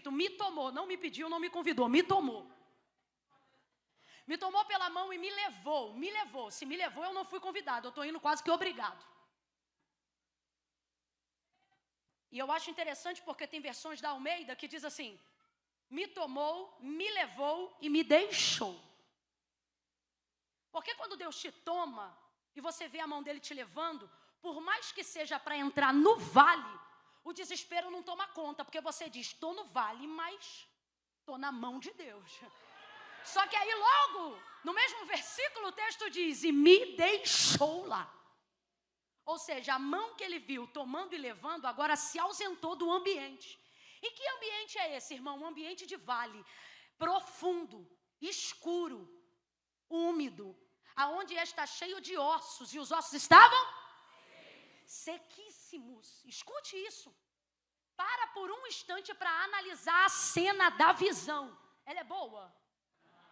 escrito, me tomou, não me pediu, não me convidou, me tomou. Me tomou pela mão e me levou, me levou. Se me levou, eu não fui convidado, eu estou indo quase que obrigado. E eu acho interessante porque tem versões da Almeida que diz assim, me tomou, me levou e me deixou. Porque quando Deus te toma e você vê a mão dele te levando, por mais que seja para entrar no vale, o desespero não toma conta, porque você diz, estou no vale, mas estou na mão de Deus. Só que aí logo, no mesmo versículo, o texto diz, e me deixou lá. Ou seja, a mão que ele viu tomando e levando, agora se ausentou do ambiente. E que ambiente é esse, irmão? Um ambiente de vale, profundo, escuro, úmido, aonde está cheio de ossos, e os ossos estavam sequíssimos. Escute isso. Para por um instante para analisar a cena da visão. Ela é boa?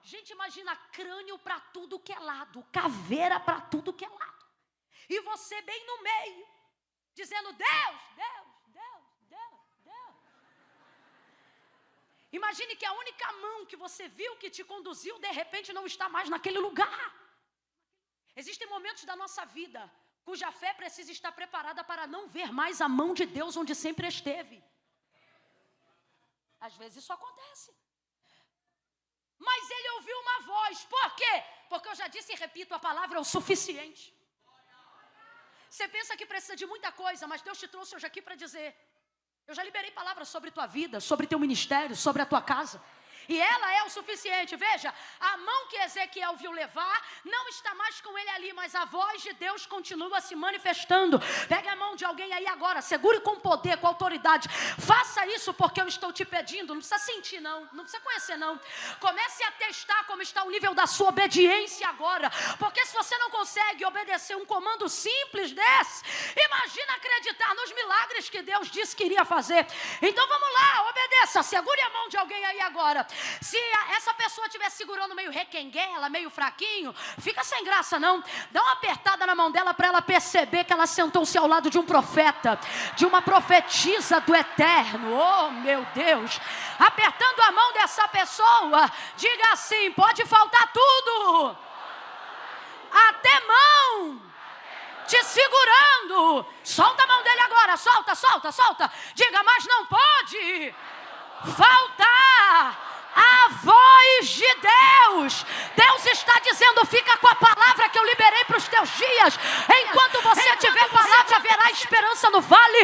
Gente, imagina crânio para tudo que é lado, caveira para tudo que é lado. E você bem no meio, dizendo, Deus, Deus, Deus, Deus, Deus. Imagine que a única mão que você viu que te conduziu, de repente não está mais naquele lugar. Existem momentos da nossa vida cuja fé precisa estar preparada para não ver mais a mão de Deus onde sempre esteve. Às vezes isso acontece. Mas ele ouviu uma voz. Por quê? Porque eu já disse e repito, a palavra é o suficiente. Você pensa que precisa de muita coisa, mas Deus te trouxe hoje aqui para dizer, eu já liberei palavras sobre tua vida, sobre teu ministério, sobre a tua casa. E ela é o suficiente. Veja, a mão que Ezequiel viu levar não está mais com ele ali, mas a voz de Deus continua se manifestando. Pegue a mão de alguém aí agora, segure com poder, com autoridade. Faça isso porque eu estou te pedindo. Não precisa sentir não, não precisa conhecer não. Comece a testar como está o nível da sua obediência agora. Porque se você não consegue obedecer um comando simples desse, imagina acreditar nos milagres que Deus disse que iria fazer. Então vamos lá, obedeça, segure a mão de alguém aí agora. Se essa pessoa estiver segurando meio requenguela, meio fraquinho, fica sem graça não. Dá uma apertada na mão dela para ela perceber que ela sentou-se ao lado de um profeta, de uma profetisa do eterno. Oh meu Deus. Apertando a mão dessa pessoa, diga assim, pode faltar tudo, até mão te segurando. Solta a mão dele agora, solta, solta, solta. Diga, mas não pode faltar a voz de Deus. Deus está dizendo, fica com a palavra que eu liberei para os teus dias. Enquanto você tiver palavra, haverá esperança no vale.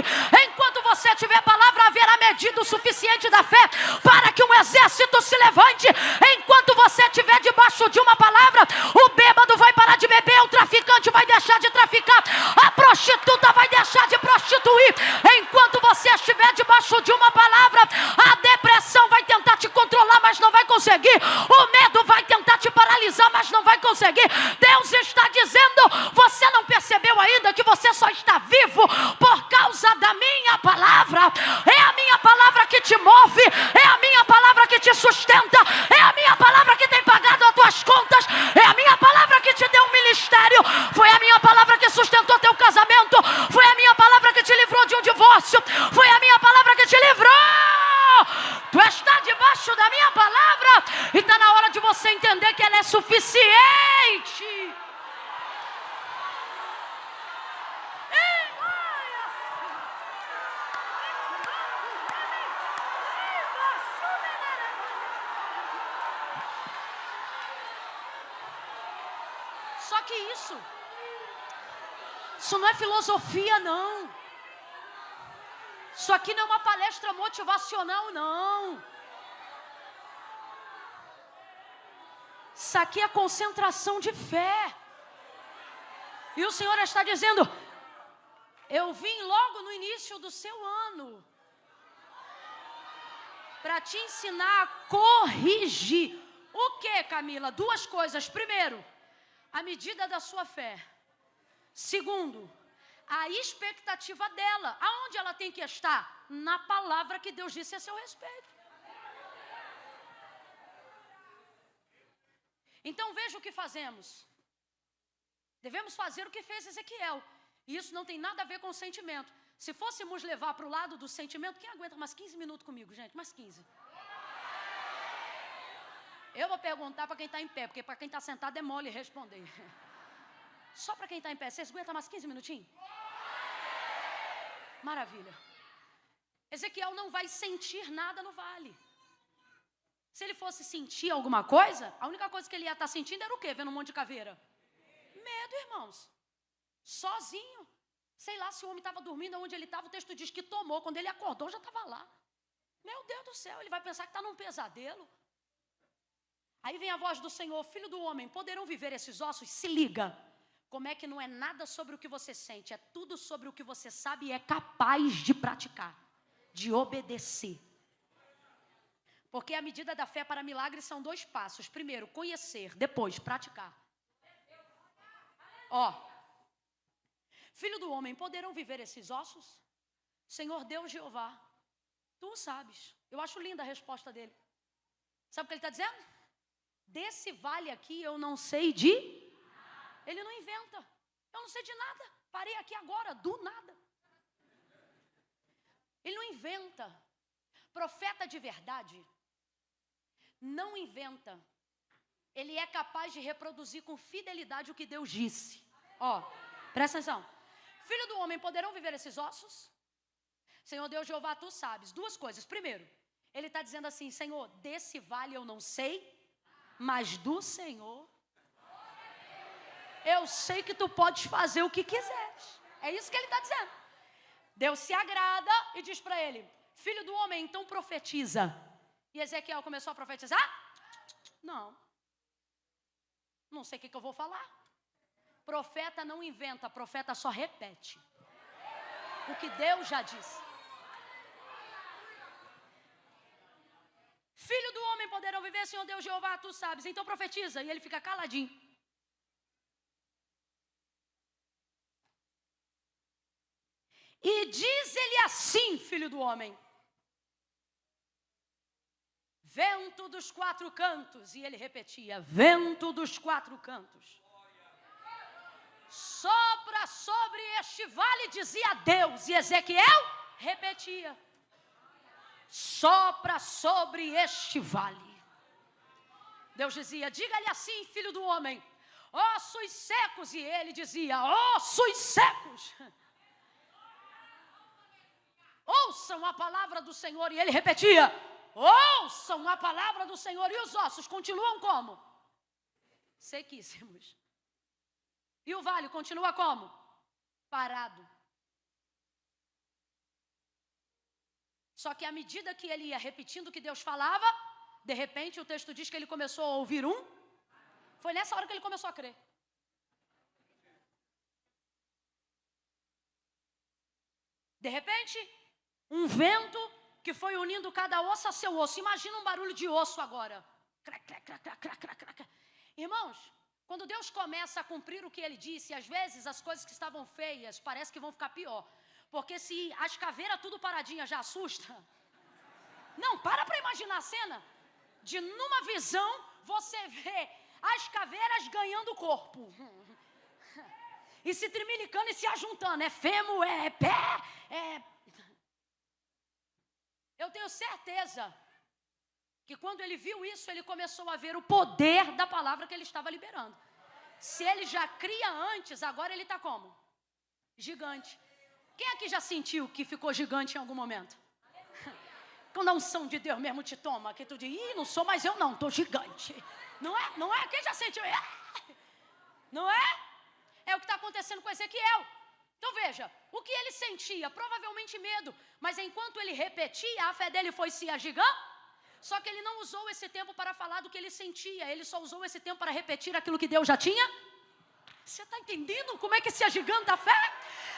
Enquanto você tiver palavra, haverá medida o suficiente da fé para que um exército se levante. Enquanto você estiver debaixo de uma palavra, o bêbado vai parar de beber, o traficante vai deixar de traficar, a prostituta vai deixar de prostituir. Enquanto você estiver debaixo de uma palavra, a depressão vai tentar te controlar, mas não vai conseguir. O medo vai tentar te paralisar, mas não vai conseguir. Deus está dizendo, você não percebeu ainda que você só está vivo por causa da minha palavra. É a minha palavra que te move, é a minha palavra que te sustenta, é a minha palavra que tem pagado as tuas contas, é a minha palavra que te deu um ministério, foi a minha palavra que sustentou teu casamento, foi a minha palavra que te livrou de um divórcio, foi a minha palavra que te livrou. Tu está debaixo da minha palavra e está na hora de você entender que ela é suficiente. Só que isso não é filosofia não. Isso aqui não é uma palestra motivacional, não. Isso aqui é concentração de fé. E o Senhor está dizendo, eu vim logo no início do seu ano para te ensinar a corrigir. O que, Camila? Duas coisas. Primeiro, a medida da sua fé. Segundo, a expectativa dela. Aonde ela tem que estar? Na palavra que Deus disse a seu respeito. Então veja o que fazemos. Devemos fazer o que fez Ezequiel. E isso não tem nada a ver com sentimento. Se fôssemos levar para o lado do sentimento, quem aguenta mais 15 minutos comigo, gente? Mais 15. Eu vou perguntar para quem está em pé, porque para quem está sentado é mole responder. Só para quem está em pé. Vocês aguentam mais 15 minutinhos? Maravilha. Ezequiel não vai sentir nada no vale. Se ele fosse sentir alguma coisa, a única coisa que ele ia estar sentindo era o quê? Vendo um monte de caveira? Medo, irmãos. Sozinho. Sei lá se o homem estava dormindo, onde ele estava, o texto diz que tomou. Quando ele acordou, já estava lá. Meu Deus do céu, ele vai pensar que está num pesadelo. Aí vem a voz do Senhor: filho do homem, poderão viver esses ossos? Se liga. Como é que não é nada sobre o que você sente, é tudo sobre o que você sabe e é capaz de praticar, de obedecer. Porque a medida da fé para milagres são 2 passos. Primeiro, conhecer, depois, praticar. Ó, filho do homem, poderão viver esses ossos? Senhor Deus Jeová, tu o sabes. Eu acho linda a resposta dele. Sabe o que ele está dizendo? Desse vale aqui eu não sei de... Ele não inventa. Eu não sei de nada. Parei aqui agora, do nada. Ele não inventa. Profeta de verdade não inventa. Ele é capaz de reproduzir com fidelidade o que Deus disse. Ó, presta atenção. Filho do homem, poderão viver esses ossos? Senhor Deus Jeová, tu sabes. 2 coisas. Primeiro, ele está dizendo assim: Senhor, desse vale eu não sei, mas do Senhor eu sei que tu podes fazer o que quiseres. É isso que ele está dizendo. Deus se agrada e diz para ele: filho do homem, então profetiza. E Ezequiel começou a profetizar? Não sei o que eu vou falar. Profeta não inventa, profeta só repete o que Deus já disse. Filho do homem, poderão viver, Senhor Deus Jeová, tu sabes. Então profetiza. E ele fica caladinho. E diz ele assim, filho do homem: vento dos 4 cantos. E ele repetia: vento dos 4 cantos. Sopra sobre este vale, dizia Deus. E Ezequiel repetia: sopra sobre este vale. Deus dizia: diga-lhe assim, filho do homem, ossos secos. E ele dizia: ossos secos, ouçam a palavra do Senhor. E ele repetia: ouçam a palavra do Senhor. E os ossos continuam como? Sequíssimos. E o vale continua como? Parado. Só que à medida que ele ia repetindo o que Deus falava, de repente o texto diz que ele começou a ouvir Foi nessa hora que ele começou a crer. De repente, um vento que foi unindo cada osso a seu osso. Imagina um barulho de osso agora. Crac, crac, crac, crac, crac, crac, crac. Irmãos, quando Deus começa a cumprir o que Ele disse, às vezes as coisas que estavam feias parece que vão ficar pior. Porque se as caveiras tudo paradinha já assusta. Não, para imaginar a cena. De numa visão, você vê as caveiras ganhando corpo. E se trimilicando e se ajuntando. É fêmur, é pé, Eu tenho certeza que quando ele viu isso, ele começou a ver o poder da palavra que ele estava liberando. Se ele já cria antes, agora ele está como? Gigante. Quem aqui já sentiu que ficou gigante em algum momento? Quando a unção de Deus mesmo te toma, que tu diz: não sou mais eu não, estou gigante. Não é? Não é? Quem já sentiu? Não é? É o que está acontecendo com Ezequiel. Então veja, o que ele sentia? Provavelmente medo. Mas enquanto ele repetia, a fé dele foi se agigando. Só que ele não usou esse tempo para falar do que ele sentia. Ele só usou esse tempo para repetir aquilo que Deus já tinha. Você está entendendo como é que se agiganta a fé?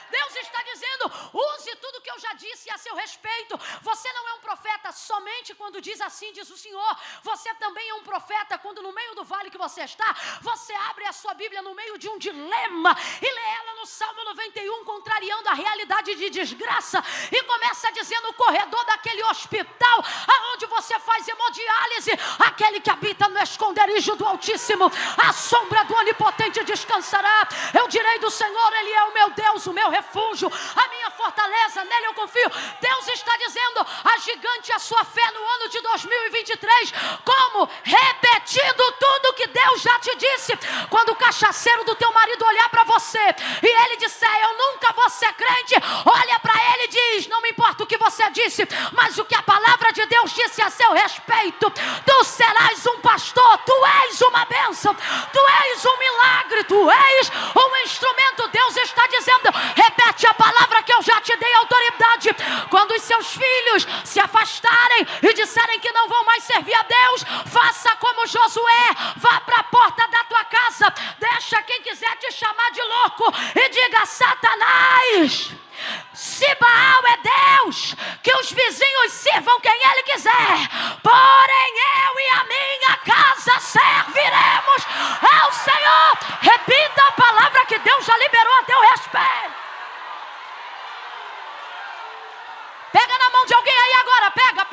Deus está dizendo: use tudo que eu já disse a seu respeito. Você não é um profeta somente quando diz assim, diz o Senhor. Você também é um profeta quando no meio do vale que você está, você abre a sua Bíblia no meio de um dilema e lê ela no Salmo 91, contrariando a realidade de desgraça, e começa a dizer: no corredor daquele hospital aonde você faz hemodiálise, hemodiálise, aquele que habita no esconderijo do Altíssimo, a sombra do Onipotente descansará. Eu direi do Senhor, Ele é o meu Deus, o meu refúgio, a minha fortaleza, nele eu confio. Deus está dizendo, agigante a sua fé no ano de 2023, como? Repetindo tudo que Deus já te disse. Quando o cachaceiro do teu marido olhar para você e ele disser, eu nunca vou ser crente, olha para ele e diz, não me importa o que você disse, mas o que a palavra de Deus disse a seu respeito, tu serás um pastor, tu és uma bênção, tu és um milagre, tu és um instrumento. Deus está dizendo, repete a palavra que eu já te dei autoridade. Quando os seus filhos se afastarem e disserem que não vão mais servir a Deus, faça como Josué, vá para a porta da tua casa, deixa quem quiser te chamar de louco e diga, Satanás, se Baal é Deus, que os vizinhos sirvam quem ele quiser, porém eu e a minha casa serviremos ao Senhor. Repita a palavra que Deus já liberou a teu respeito. Pega na mão de alguém aí agora, pega.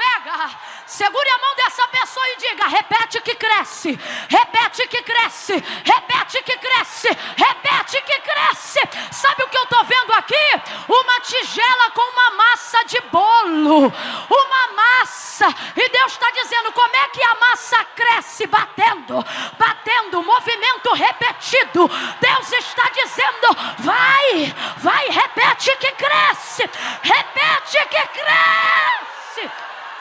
Segure a mão dessa pessoa e diga, repete que cresce, repete que cresce, repete que cresce, repete que cresce. Sabe o que eu estou vendo aqui? Uma tigela com uma massa de bolo, uma massa. E Deus está dizendo, como é que a massa cresce? Batendo, movimento repetido. Deus está dizendo, vai, repete que cresce, repete que cresce.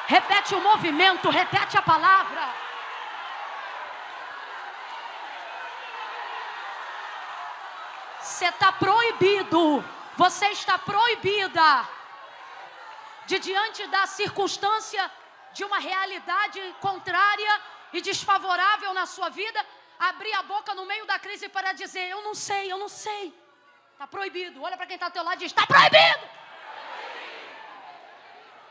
Repete o movimento, repete a palavra. Você está proibido, você está proibida de, diante da circunstância de uma realidade contrária e desfavorável na sua vida, abrir a boca no meio da crise para dizer, eu não sei. Está proibido. Olha para quem está ao teu lado e diz, está proibido.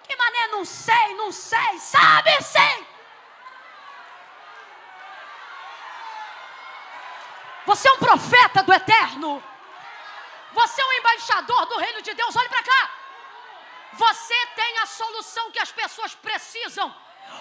Que mané, não sei, sabe sim. Você é um profeta do Eterno. Você é um embaixador do reino de Deus. Olhe para cá. Você tem a solução que as pessoas precisam.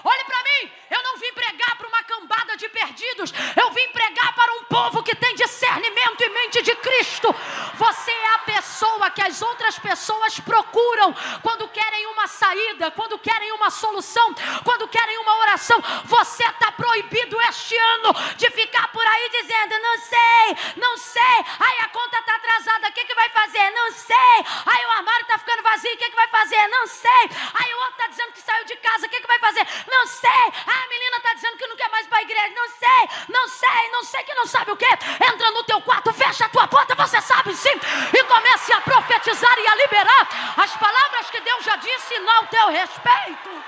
Olhe para mim, eu não vim pregar para uma cambada de perdidos, eu vim pregar para um povo que tem discernimento e mente de Cristo. Você é a pessoa que as outras pessoas procuram quando querem uma saída, quando querem uma solução, quando querem uma oração. Você está proibido este ano de ficar por aí dizendo, não sei, aí a conta está atrasada, o que vai fazer? Não sei, aí o armário está ficando vazio, o que vai fazer? Não sei, aí o outro está dizendo que saiu de casa, o que vai fazer? Não sei, a menina está dizendo que não quer mais ir para a igreja. Não sei que não sabe o que. Entra no teu quarto, fecha a tua porta, você sabe sim, e comece a profetizar e a liberar as palavras que Deus já disse ao teu respeito.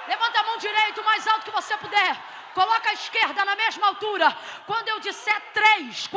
Levanta a mão direita o mais alto que você puder. Coloca a esquerda na mesma altura. Quando eu disser três,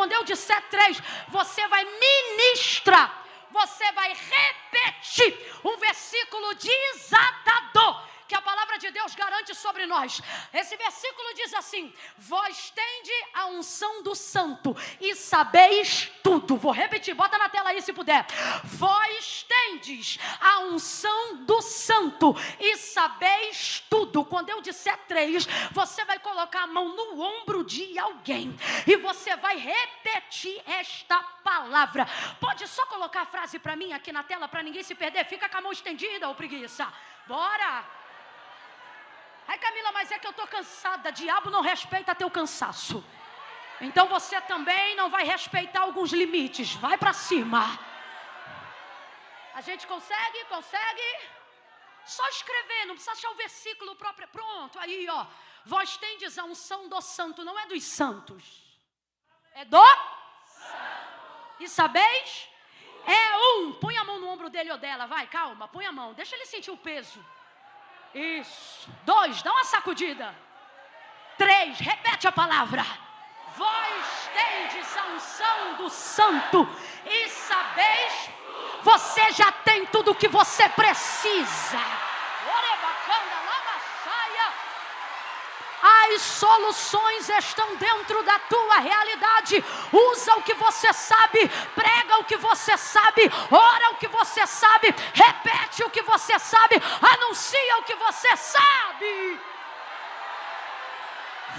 você vai ministrar. Você vai repetir um versículo desatador que a palavra de Deus garante sobre nós. Esse versículo diz assim: vós tende a unção do santo e sabeis tudo. Vou repetir, bota na tela aí se puder. Vós tendes a unção do santo e sabeis tudo. Quando eu disser três, você vai colocar a mão no ombro de alguém e você vai repetir esta palavra. Pode só colocar a frase para mim aqui na tela para ninguém se perder? Fica com a mão estendida, ô preguiça. Bora! Ai, Camila, mas é que eu estou cansada. Diabo não respeita teu cansaço. Então você também não vai respeitar alguns limites. Vai para cima. A gente consegue? Só escrever, não precisa achar o versículo próprio. Pronto, aí ó. Vós tendes a unção do santo, não é dos santos. É do santo. E sabeis? É um. Põe a mão no ombro dele ou dela, vai, calma, põe a mão. Deixa ele sentir o peso. Isso. 2, dá uma sacudida. 3, repete a palavra. Vós tendes a unção do santo e sabeis, você já tem tudo o que você precisa. As soluções estão dentro da tua realidade. Usa o que você sabe, prega o que você sabe, ora o que você sabe, repete o que você sabe, anuncia o que você sabe.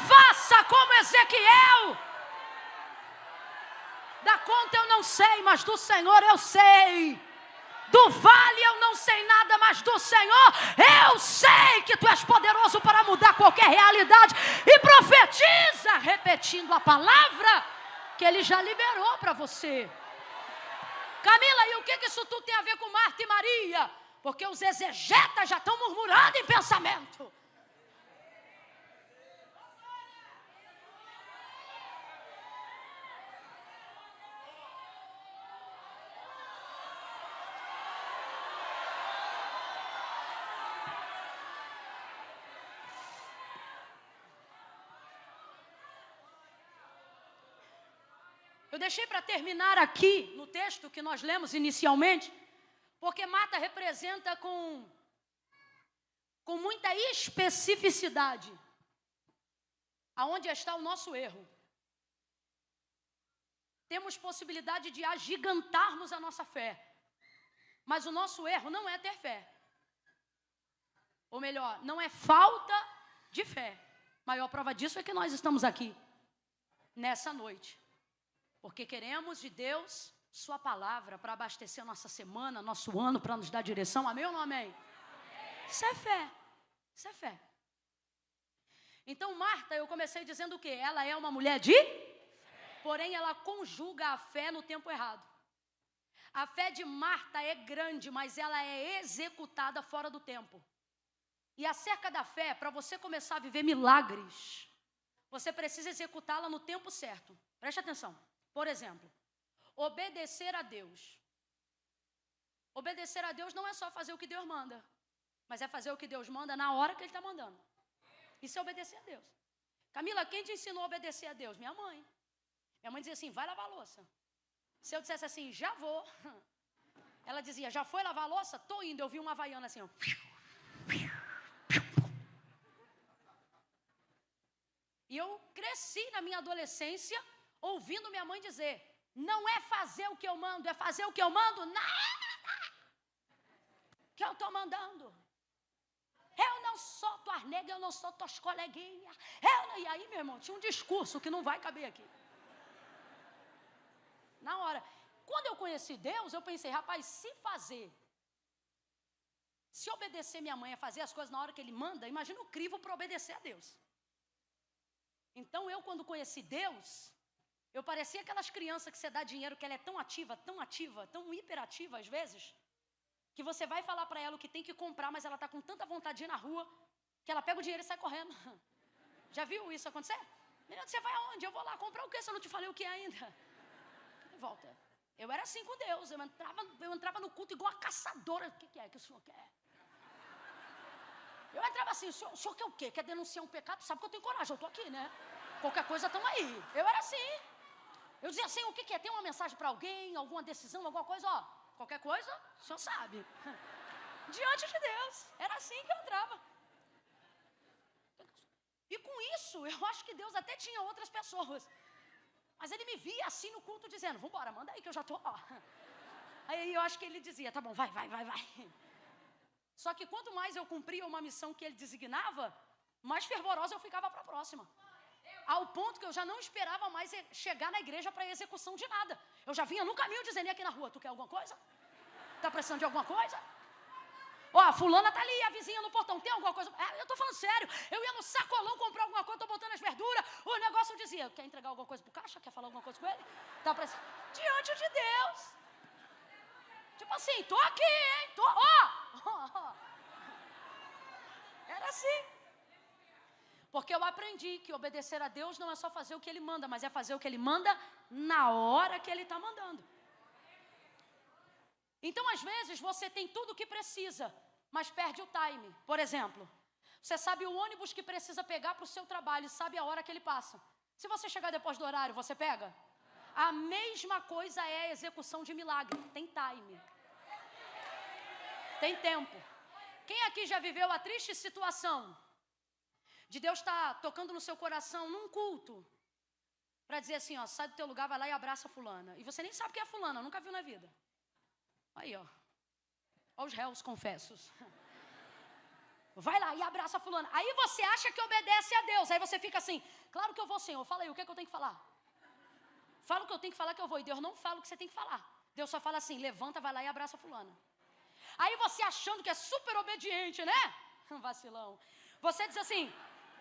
Faça como Ezequiel. Da conta eu não sei, mas do Senhor eu sei. Do vale eu não sei nada, mas do Senhor eu sei que Tu és poderoso para mudar qualquer realidade. E profetiza, repetindo a palavra que Ele já liberou para você. Camila, e o que isso tudo tem a ver com Marta e Maria? Porque os exegetas já estão murmurando em pensamento. Eu deixei para terminar aqui, no texto que nós lemos inicialmente, porque Marta representa com muita especificidade aonde está o nosso erro. Temos possibilidade de agigantarmos a nossa fé, mas o nosso erro não é ter fé. Ou melhor, não é falta de fé. A maior prova disso é que nós estamos aqui, nessa noite. Porque queremos de Deus Sua palavra para abastecer nossa semana, nosso ano, para nos dar direção. Amém ou não amém? Isso é fé. Isso é fé. Então Marta, eu comecei dizendo o quê? Ela é uma mulher de fé. Porém ela conjuga a fé no tempo errado. A fé de Marta é grande, mas ela é executada fora do tempo. E acerca da fé, para você começar a viver milagres, você precisa executá-la no tempo certo. Preste atenção. Por exemplo, obedecer a Deus. Obedecer a Deus não é só fazer o que Deus manda, mas é fazer o que Deus manda na hora que Ele está mandando. Isso é obedecer a Deus. Camila, quem te ensinou a obedecer a Deus? Minha mãe. Minha mãe dizia assim, vai lavar a louça. Se eu dissesse assim, já vou. Ela dizia, já foi lavar a louça? Tô indo. Eu vi uma havaiana assim, ó. E eu cresci na minha adolescência ouvindo minha mãe dizer, não é fazer o que eu mando, é fazer o que eu mando nada que eu estou mandando. Eu não sou tuas negas, eu não sou tuas coleguinhas. E aí, meu irmão, tinha um discurso que não vai caber aqui. Na hora. Quando eu conheci Deus, eu pensei, rapaz, se obedecer minha mãe a fazer as coisas na hora que Ele manda, imagina o crivo para obedecer a Deus. Então eu, quando conheci Deus, eu parecia aquelas crianças que você dá dinheiro, que ela é tão ativa, tão hiperativa às vezes, que você vai falar para ela o que tem que comprar, mas ela está com tanta vontade de ir na rua, que ela pega o dinheiro e sai correndo. Já viu isso acontecer? Menina, você vai aonde? Eu vou lá comprar o quê se eu não te falei o que é ainda? Volta. Eu era assim com Deus, eu entrava no culto igual a caçadora. O que é que o senhor quer? Eu entrava assim, o senhor quer o quê? Quer denunciar um pecado? Sabe que eu tenho coragem, eu estou aqui, né? Qualquer coisa, estamos aí. Eu era assim. Eu dizia assim, o que é? Tem uma mensagem para alguém, alguma decisão, alguma coisa? Ó, qualquer coisa, o senhor sabe. Diante de Deus. Era assim que eu entrava. E com isso, eu acho que Deus até tinha outras pessoas. Mas Ele me via assim no culto dizendo, vambora, manda aí que eu já estou. Aí eu acho que Ele dizia, tá bom, vai. Só que quanto mais eu cumpria uma missão que Ele designava, mais fervorosa eu ficava para a próxima. Ao ponto que eu já não esperava mais chegar na igreja para execução de nada. Eu já vinha no caminho dizendo, e aqui na rua, tu quer alguma coisa? Tá precisando de alguma coisa? Ó, a fulana tá ali, a vizinha no portão, tem alguma coisa? Eu tô falando sério, eu ia no sacolão comprar alguma coisa, tô botando as verduras, o negócio dizia, quer entregar alguma coisa pro caixa? Quer falar alguma coisa com ele? Tá precisando? Diante de Deus. Tipo assim, tô aqui, hein? Era assim. Porque eu aprendi que obedecer a Deus não é só fazer o que Ele manda, mas é fazer o que Ele manda na hora que Ele está mandando. Então, às vezes, você tem tudo o que precisa, mas perde o time. Por exemplo, você sabe o ônibus que precisa pegar para o seu trabalho e sabe a hora que ele passa. Se você chegar depois do horário, você pega? A mesma coisa é a execução de milagre. Tem time. Tem tempo. Quem aqui já viveu a triste situação de Deus estar tocando no seu coração num culto, para dizer assim, ó, sai do teu lugar, vai lá e abraça fulana. E você nem sabe quem é fulana, nunca viu na vida. Aí, ó. Olha os réus confessos. Vai lá e abraça fulana. Aí você acha que obedece a Deus. Aí você fica assim, claro que eu vou, Senhor. Fala aí, o que é que eu tenho que falar? Fala o que eu tenho que falar que eu vou. E Deus não fala o que você tem que falar. Deus só fala assim, levanta, vai lá e abraça fulana. Aí você achando que é super obediente, né? Vacilão. Você diz assim,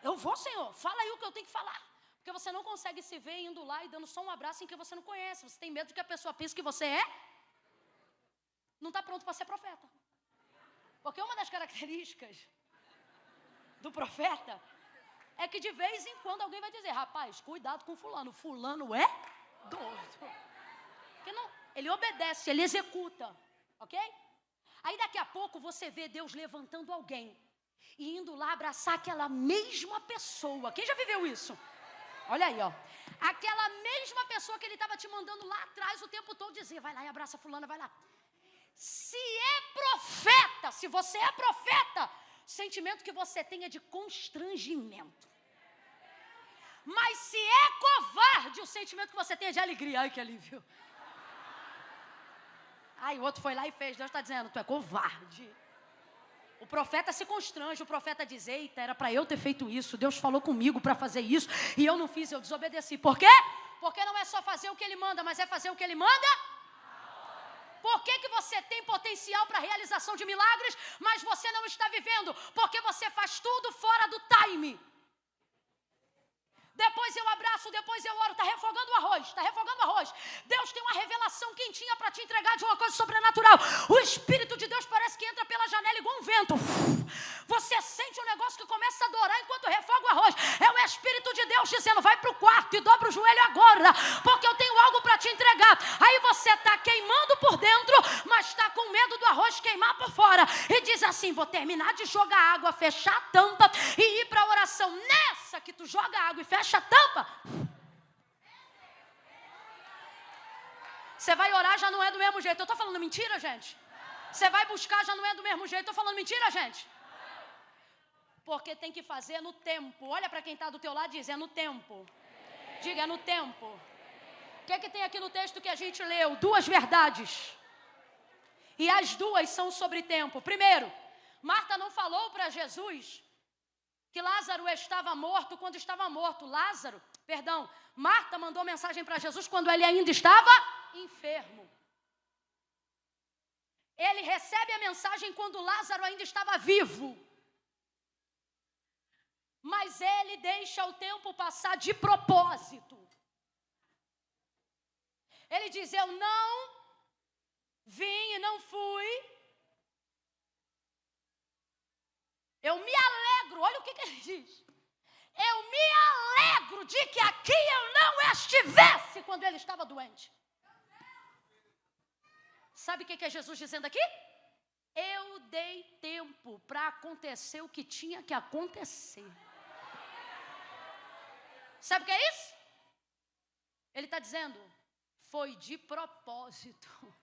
eu vou, Senhor. Fala aí o que eu tenho que falar. Porque você não consegue se ver indo lá e dando só um abraço em que você não conhece. Você tem medo de que a pessoa pense que você não está pronto para ser profeta. Porque uma das características do profeta é que de vez em quando alguém vai dizer, rapaz, cuidado com fulano. Fulano é doido. Porque não, ele obedece, ele executa. Ok? Aí daqui a pouco você vê Deus levantando alguém e indo lá abraçar aquela mesma pessoa. Quem já viveu isso? Olha aí, ó. Aquela mesma pessoa que ele estava te mandando lá atrás o tempo todo dizer, vai lá e abraça fulana, vai lá. Se é profeta, se você é profeta, o sentimento que você tem é de constrangimento. Mas se é covarde, o sentimento que você tem é de alegria. Ai, que alívio. Ai, o outro foi lá e fez. Deus está dizendo, tu é covarde. O profeta se constrange, o profeta diz, eita, era para eu ter feito isso, Deus falou comigo para fazer isso, e eu não fiz, eu desobedeci. Por quê? Porque não é só fazer o que ele manda, mas é fazer o que ele manda. Por que você tem potencial para realização de milagres, mas você não está vivendo? Porque você faz tudo fora do time. Depois eu abraço, depois eu oro, está refogando o arroz, está refogando o arroz. Deus tem uma revelação quentinha para te entregar de uma coisa sobrenatural. O Espírito de Deus parece que entra pela janela igual um vento. Você sente um negócio que começa a adorar enquanto refoga o arroz. É o Espírito de Deus dizendo, vai para o quarto e dobra o joelho agora, porque eu tenho algo para te entregar. Aí você está queimando por dentro, mas está com medo do arroz queimar por fora. E diz assim, vou terminar de jogar água, fechar a tampa e ir para a oração. Nessa que tu joga água e fecha a tampa, você vai orar, já não é do mesmo jeito. Eu estou falando mentira, gente? Você vai buscar, já não é do mesmo jeito. Estou falando mentira, gente? Porque tem que fazer no tempo. Olha para quem está do teu lado e diz, é no tempo. Diga, é no tempo. O que é que tem aqui no texto que a gente leu? Duas verdades. E as duas são sobre tempo. Primeiro, Marta não falou para Jesus que Lázaro estava morto quando estava morto. Marta mandou mensagem para Jesus quando ele ainda estava enfermo. Ele recebe a mensagem quando Lázaro ainda estava vivo. Mas ele deixa o tempo passar de propósito. Ele diz, eu não vim e não fui. Eu me alegro, olha o que ele diz. Eu me alegro de que aqui eu não estivesse quando ele estava doente. Sabe o que é Jesus dizendo aqui? Eu dei tempo para acontecer o que tinha que acontecer. Sabe o que é isso? Ele está dizendo, foi de propósito.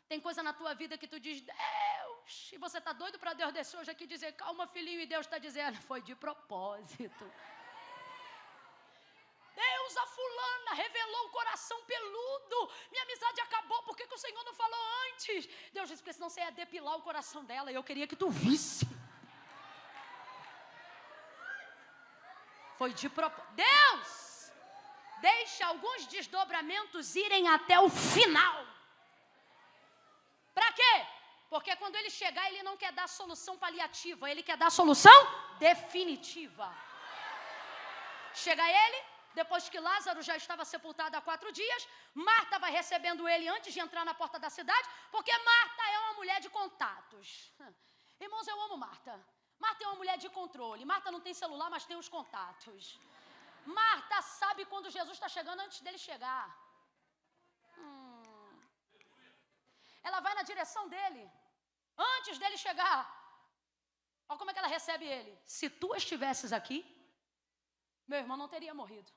Tem coisa na tua vida que tu diz, Deus, e você está doido para Deus descer hoje aqui e dizer, calma filhinho, e Deus está dizendo, foi de propósito. Deus, a fulana revelou o coração peludo, minha amizade acabou, por que o Senhor não falou antes? Deus disse, porque senão você ia depilar o coração dela, e eu queria que tu visse. Foi de propósito. Deus, deixa alguns desdobramentos irem até o final. Para quê? Porque quando ele chegar, ele não quer dar solução paliativa, ele quer dar solução definitiva. Chega ele, depois que Lázaro já estava sepultado há 4 dias, Marta vai recebendo ele antes de entrar na porta da cidade, porque Marta é uma mulher de contatos. Irmãos, eu amo Marta. Marta é uma mulher de controle. Marta não tem celular, mas tem os contatos. Marta sabe quando Jesus está chegando antes dele chegar. Ela vai na direção dele, antes dele chegar. Olha como é que ela recebe ele. Se tu estivesses aqui, meu irmão não teria morrido.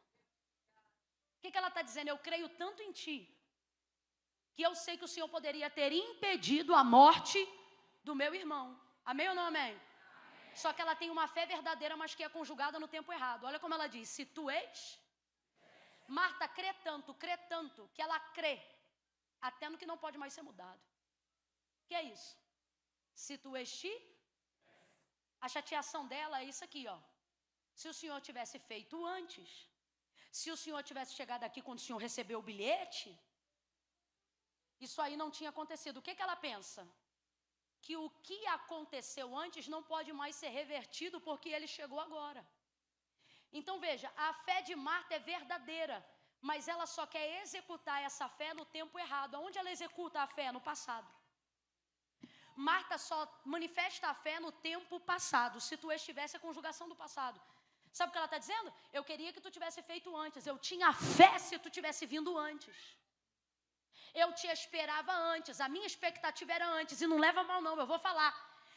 O que ela está dizendo? Eu creio tanto em ti, que eu sei que o Senhor poderia ter impedido a morte do meu irmão. Amém ou não amém? Só que ela tem uma fé verdadeira, mas que é conjugada no tempo errado. Olha como ela diz, se tu és... Marta crê tanto, que ela crê até no que não pode mais ser mudado. Que é isso? Se tu és ti, a chateação dela é isso aqui, ó. Se o Senhor tivesse feito antes, se o Senhor tivesse chegado aqui quando o Senhor recebeu o bilhete, isso aí não tinha acontecido. O que ela pensa? Que o que aconteceu antes não pode mais ser revertido porque ele chegou agora. Então veja, a fé de Marta é verdadeira, mas ela só quer executar essa fé no tempo errado. Aonde ela executa a fé? No passado. Marta só manifesta a fé no tempo passado. Se tu estivesse a conjugação do passado. Sabe o que ela está dizendo? Eu queria que tu tivesse feito antes. Eu tinha fé se tu tivesse vindo antes. Eu te esperava antes. A minha expectativa era antes. E não leva mal não, eu vou falar.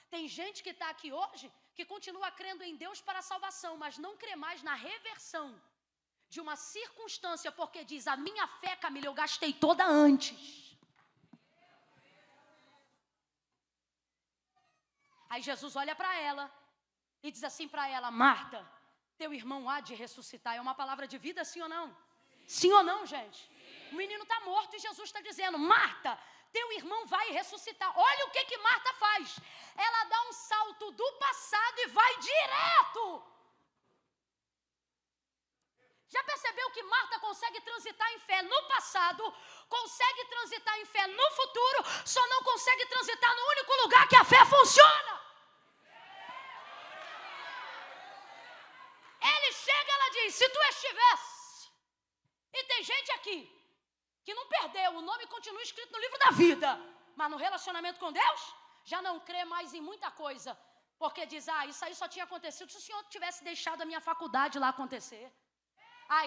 Tem gente que está aqui hoje que continua crendo em Deus para a salvação, mas não crê mais na reversão de uma circunstância, porque diz, a minha fé, Camila, eu gastei toda antes. Aí Jesus olha para ela e diz assim para ela, Marta, teu irmão há de ressuscitar. É uma palavra de vida, sim ou não? Sim ou não, gente? Sim. O menino está morto e Jesus está dizendo, Marta, teu irmão vai ressuscitar. Olha o que Marta faz. Ela dá um salto do passado e vai direto. Já percebeu que Marta consegue transitar em fé no passado, consegue transitar em fé no futuro, só não consegue transitar no único lugar que a fé funciona. Ele chega, ela diz, se tu estivesse. E tem gente aqui que não perdeu, o nome continua escrito no livro da vida, mas no relacionamento com Deus, já não crê mais em muita coisa, porque diz, isso aí só tinha acontecido se o Senhor tivesse deixado a minha faculdade lá acontecer.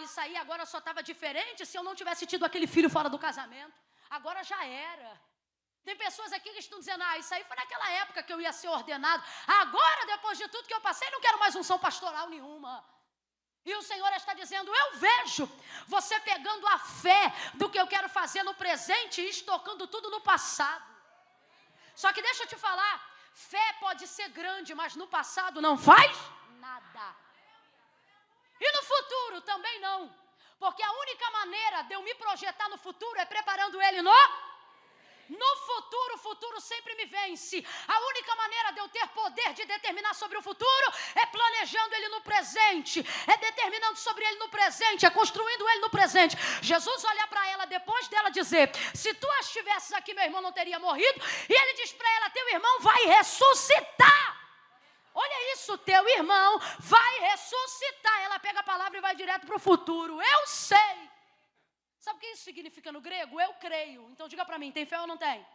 Isso aí agora só estava diferente se eu não tivesse tido aquele filho fora do casamento. Agora já era. Tem pessoas aqui que estão dizendo, isso aí foi naquela época que eu ia ser ordenado. Agora, depois de tudo que eu passei, não quero mais unção pastoral nenhuma. E o Senhor está dizendo, eu vejo você pegando a fé do que eu quero fazer no presente e estocando tudo no passado. Só que deixa eu te falar, fé pode ser grande, mas no passado não faz nada. E no futuro também não. Porque a única maneira de eu me projetar no futuro é preparando ele no futuro. O futuro sempre me vence. A única maneira de eu ter poder de determinar sobre o futuro é planejando ele no presente, é determinando sobre ele no presente, é construindo ele no presente. Jesus olha para ela depois dela dizer, se tu estivesses aqui, meu irmão não teria morrido. E ele diz para ela, teu irmão vai ressuscitar. Olha isso, teu irmão vai ressuscitar. Ela pega a palavra e vai direto para o futuro. Eu sei. Sabe o que isso significa no grego? Eu creio. Então diga para mim, tem fé ou não tem?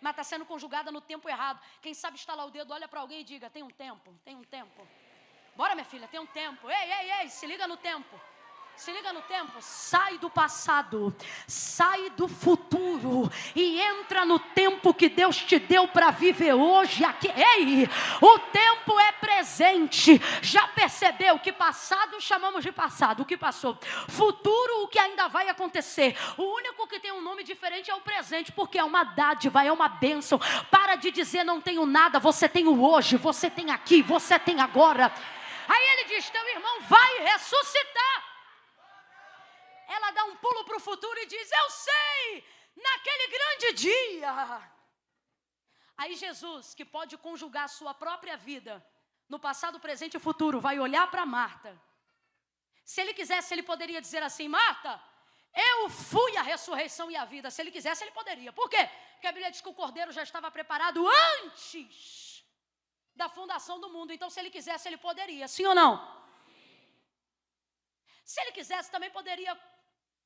Mas está sendo conjugada no tempo errado. Quem sabe estalar o dedo, olha para alguém e diga, tem um tempo, tem um tempo. Bora, minha filha, tem um tempo. Ei, se liga no tempo. Se liga no tempo, sai do passado, sai do futuro e entra no tempo que Deus te deu para viver hoje aqui. Ei, o tempo é presente. Já percebeu que passado chamamos de passado, o que passou. Futuro, o que ainda vai acontecer. O único que tem um nome diferente é o presente, porque é uma dádiva, é uma bênção. Para de dizer não tenho nada, você tem o hoje, você tem aqui, você tem agora. Aí ele diz, teu irmão vai ressuscitar. Ela dá um pulo para o futuro e diz, eu sei, naquele grande dia. Aí Jesus, que pode conjugar a sua própria vida no passado, presente e futuro, vai olhar para Marta. Se ele quisesse, ele poderia dizer assim, Marta, eu fui a ressurreição e a vida. Se ele quisesse, ele poderia. Por quê? Porque a Bíblia diz que o cordeiro já estava preparado antes da fundação do mundo. Então, se ele quisesse, ele poderia. Sim ou não? Se ele quisesse, também poderia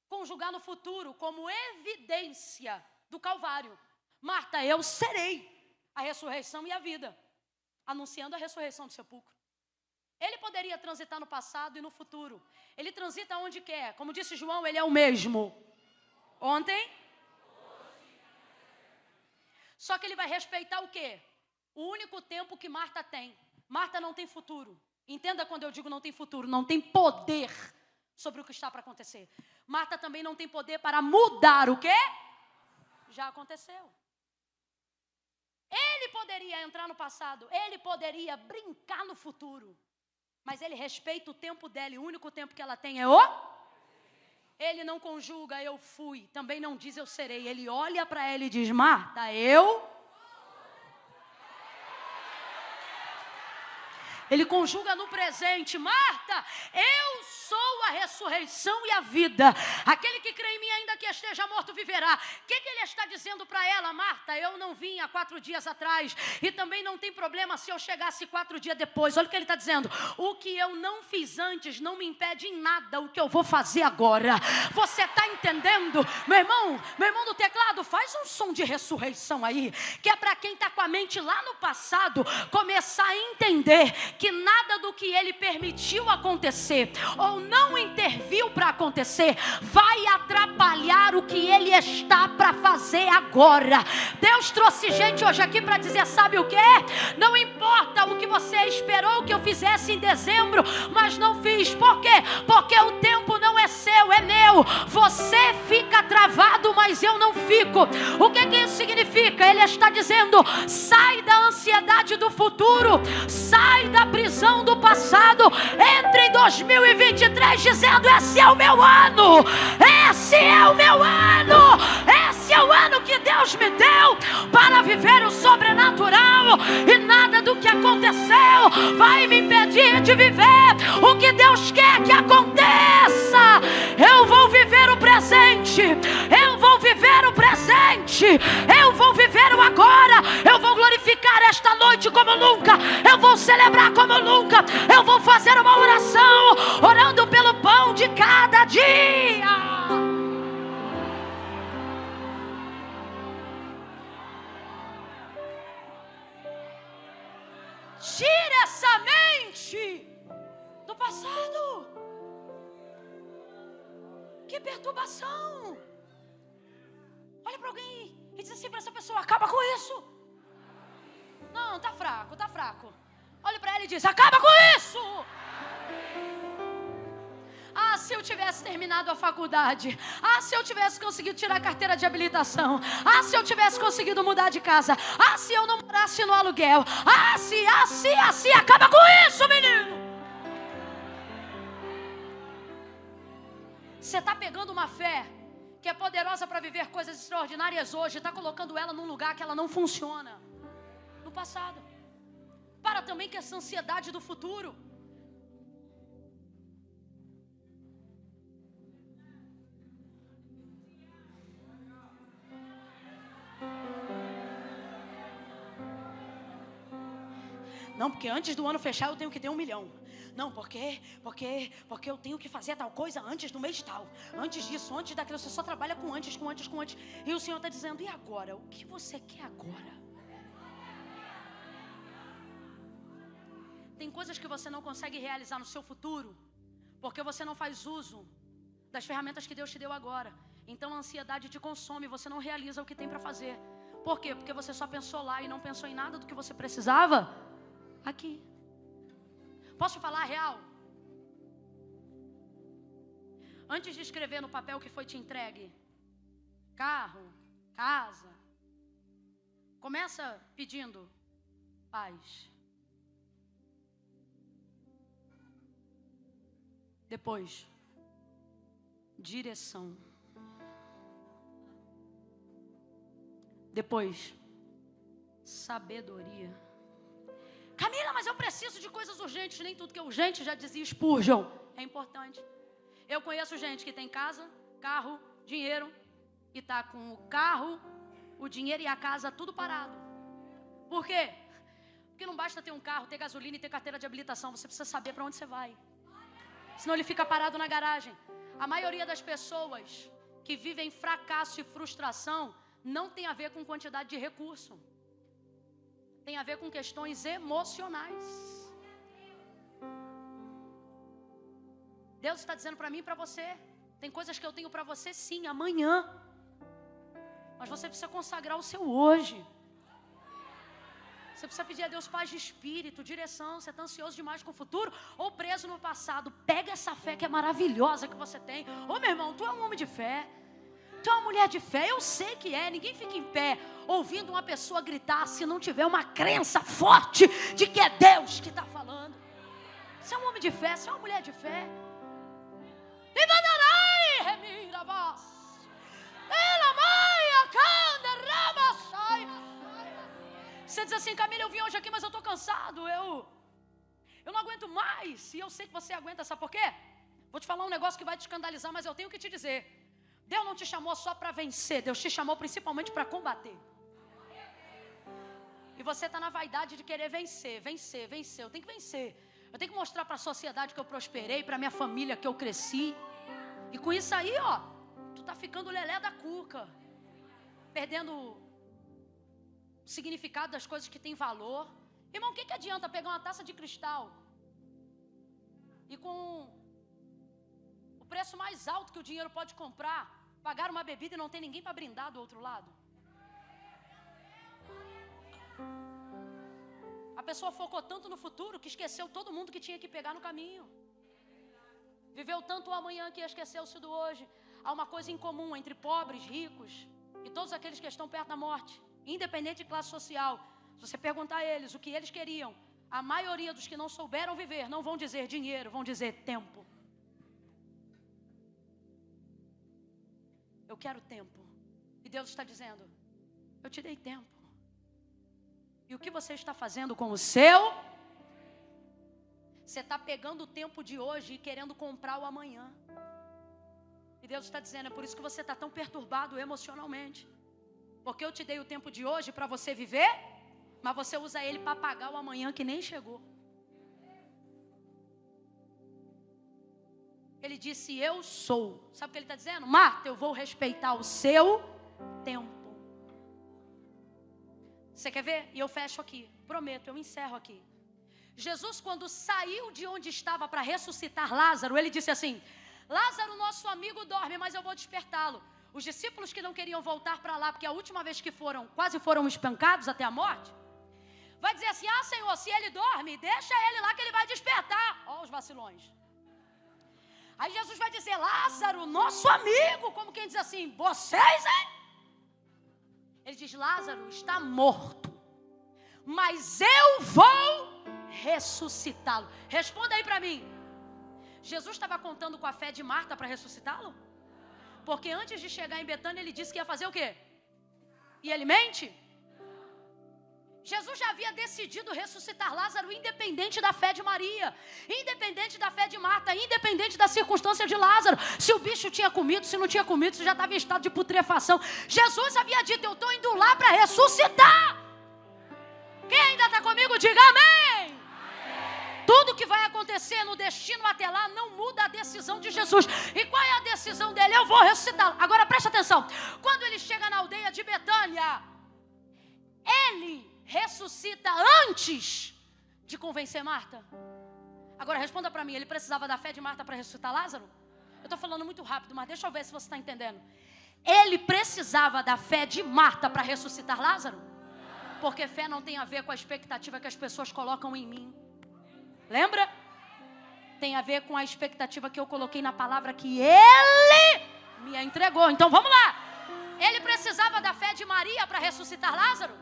conjugar no futuro como evidência do Calvário. Marta, eu serei a ressurreição e a vida. Anunciando a ressurreição do sepulcro. Ele poderia transitar no passado e no futuro. Ele transita onde quer. Como disse João, ele é o mesmo. Ontem. Só que ele vai respeitar o quê? O único tempo que Marta tem. Marta não tem futuro. Entenda quando eu digo não tem futuro. Não tem poder sobre o que está para acontecer. Marta também não tem poder para mudar o quê? Já aconteceu. Ele poderia poderia entrar no passado, ele poderia brincar no futuro, mas ele respeita o tempo dela, e o único tempo que ela tem é o... Ele não conjuga eu fui, também não diz eu serei. Ele olha para ela e diz: Marta, eu... Ele conjuga no presente: Marta, eu sou a ressurreição e a vida. Aquele que crê em mim, ainda que esteja morto, viverá. O que ele está dizendo para ela? Marta, eu não vim há 4 dias atrás, e também não tem problema se eu chegasse 4 dias depois. Olha o que ele está dizendo: o que eu não fiz antes não me impede em nada o que eu vou fazer agora. Você está entendendo? Meu irmão do teclado, faz um som de ressurreição aí, que é para quem está com a mente lá no passado, começar a entender que nada do que ele permitiu acontecer, ou não interviu para acontecer, vai atrapalhar o que ele está para fazer agora. Deus trouxe gente hoje aqui para dizer: sabe o que? Não importa o que você esperou que eu fizesse em dezembro, mas não fiz. Por quê? Porque o tempo não é seu, é meu. Você fica travado, mas eu não fico. O que isso significa? Ele está dizendo: sai da ansiedade do futuro, sai da prisão do passado, entre em 2023 dizendo: esse é o meu ano, esse é o meu ano, esse é o ano que Deus me deu para viver o sobrenatural, e nada do que aconteceu vai me impedir de viver o que Deus quer que aconteça. Eu vou viver o presente, eu vou viver o presente, eu vou viver o agora, eu vou glorificar esta noite como nunca, eu vou celebrar como nunca, eu vou fazer uma oração, orando pelo pão de cada dia. Tira essa mente do passado. Que perturbação. Olha para alguém e diz assim para essa pessoa: acaba com isso. Não, tá fraco. Olha para ela e diz: acaba com isso. Ah, se eu tivesse terminado a faculdade. Ah, se eu tivesse conseguido tirar a carteira de habilitação. Ah, se eu tivesse conseguido mudar de casa. Ah, se eu não morasse no aluguel. Ah, se, acaba com isso, menino. Você está pegando uma fé que é poderosa para viver coisas extraordinárias hoje, está colocando ela num lugar que ela não funciona no passado. Para também com essa ansiedade do futuro. Não, porque antes do ano fechar eu tenho que ter 1 milhão. Não, porque eu tenho que fazer tal coisa antes do mês tal. Antes disso, antes daquilo. Você só trabalha com antes. E o Senhor está dizendo: e agora? O que você quer agora? Tem coisas que você não consegue realizar no seu futuro, porque você não faz uso das ferramentas que Deus te deu agora. Então a ansiedade te consome, você não realiza o que tem para fazer. Por quê? Porque você só pensou lá e não pensou em nada do que você precisava aqui. Posso te falar a real? Antes de escrever no papel que foi te entregue, carro, casa, começa pedindo paz. Depois, direção. Depois, sabedoria. Camila, mas eu preciso de coisas urgentes. Nem tudo que é urgente, já dizia Spurgeon, é importante. Eu conheço gente que tem casa, carro, dinheiro, e está com o carro, o dinheiro e a casa tudo parado. Por quê? Porque não basta ter um carro, ter gasolina e ter carteira de habilitação. Você precisa saber para onde você vai. Senão ele fica parado na garagem. A maioria das pessoas que vivem fracasso e frustração não tem a ver com quantidade de recurso. Tem a ver com questões emocionais. Deus está dizendo para mim e para você: tem coisas que eu tenho para você sim, amanhã. Mas você precisa consagrar o seu hoje. Você precisa pedir a Deus paz de espírito, direção. Você está ansioso demais com o futuro ou preso no passado? Pega essa fé que é maravilhosa que você tem. Ô meu irmão, tu é um homem de fé. Tu é uma mulher de fé, eu sei que é. Ninguém fica em pé ouvindo uma pessoa gritar se não tiver uma crença forte de que é Deus que está falando. Você é um homem de fé, você é uma mulher de fé. Você diz assim: Camila, eu vim hoje aqui, mas eu estou cansado, eu não aguento mais. E eu sei que você aguenta, sabe por quê? Vou te falar um negócio que vai te escandalizar, mas eu tenho que te dizer. Deus não te chamou só para vencer, Deus te chamou principalmente para combater. E você está na vaidade de querer vencer. Eu tenho que vencer. Eu tenho que mostrar para a sociedade que eu prosperei, para a minha família que eu cresci. E com isso aí, ó, tu tá ficando lelé da cuca. Perdendo o significado das coisas que tem valor. Irmão, o que adianta pegar uma taça de cristal e com o preço mais alto que o dinheiro pode comprar, pagar uma bebida e não tem ninguém para brindar do outro lado? A pessoa focou tanto no futuro que esqueceu todo mundo que tinha que pegar no caminho. Viveu tanto o amanhã que esqueceu-se do hoje. Há uma coisa em comum entre pobres, ricos e todos aqueles que estão perto da morte, independente de classe social. Se você perguntar a eles o que eles queriam, a maioria dos que não souberam viver não vão dizer dinheiro, vão dizer tempo. Eu quero tempo. E Deus está dizendo: eu te dei tempo. E o que você está fazendo com o seu? Você está pegando o tempo de hoje e querendo comprar o amanhã. E Deus está dizendo: é por isso que você está tão perturbado emocionalmente. Porque eu te dei o tempo de hoje para você viver, mas você usa ele para pagar o amanhã que nem chegou. Ele disse: eu sou. Sabe o que ele está dizendo? Marta, eu vou respeitar o seu tempo. Você quer ver? E eu fecho aqui. Prometo, eu encerro aqui. Jesus, quando saiu de onde estava para ressuscitar Lázaro, ele disse assim: Lázaro, nosso amigo, dorme, mas eu vou despertá-lo. Os discípulos que não queriam voltar para lá, porque a última vez que foram, quase foram espancados até a morte, vai dizer assim: ah, Senhor, se ele dorme, deixa ele lá que ele vai despertar. Ó os vacilões. Aí Jesus vai dizer: Lázaro, nosso amigo, como quem diz assim, vocês, hein? Ele diz: Lázaro está morto, mas eu vou ressuscitá-lo. Responda aí para mim. Jesus estava contando com a fé de Marta para ressuscitá-lo? Porque antes de chegar em Betânia, ele disse que ia fazer o quê? E ele mente? Jesus já havia decidido ressuscitar Lázaro, independente da fé de Maria, independente da fé de Marta, independente da circunstância de Lázaro. Se o bicho tinha comido, se não tinha comido, se já estava em estado de putrefação. Jesus havia dito: eu estou indo lá para ressuscitar. Quem ainda está comigo, diga amém. Tudo que vai acontecer no destino até lá não muda a decisão de Jesus. E qual é a decisão dele? Eu vou ressuscitá-lo. Agora presta atenção. Quando ele chega na aldeia de Betânia, ele ressuscita antes de convencer Marta. Agora responda para mim, ele precisava da fé de Marta para ressuscitar Lázaro? Eu estou falando muito rápido, mas deixa eu ver se você está entendendo. Ele precisava da fé de Marta para ressuscitar Lázaro? Porque fé não tem a ver com a expectativa que as pessoas colocam em mim. Lembra? Tem a ver com a expectativa que eu coloquei na palavra que ele me entregou. Então vamos lá. Ele precisava da fé de Maria para ressuscitar Lázaro?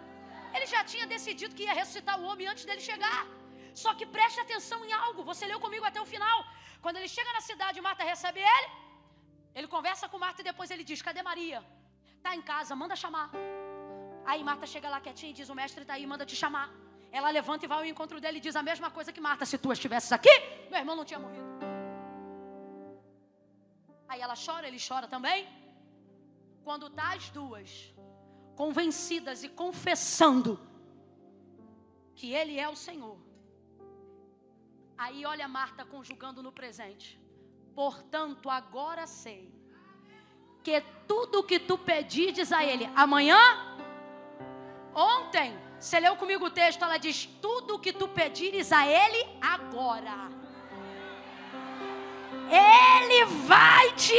Ele já tinha decidido que ia ressuscitar o homem antes dele chegar. Só que preste atenção em algo. Você leu comigo até o final. Quando ele chega na cidade, Marta recebe ele. Ele conversa com Marta e depois ele diz: cadê Maria? Está em casa, manda chamar. Aí Marta chega lá quietinha e diz: o mestre está aí, manda te chamar. Ela levanta e vai ao encontro dele e diz a mesma coisa que Marta: se tu estivesses aqui, meu irmão não tinha morrido. Aí ela chora, ele chora também. Quando está as duas convencidas e confessando que ele é o Senhor, aí olha Marta conjugando no presente: portanto agora sei que tudo que tu pedires a ele amanhã, ontem, você leu comigo o texto, ela diz: tudo o que tu pedires a ele agora, ele vai te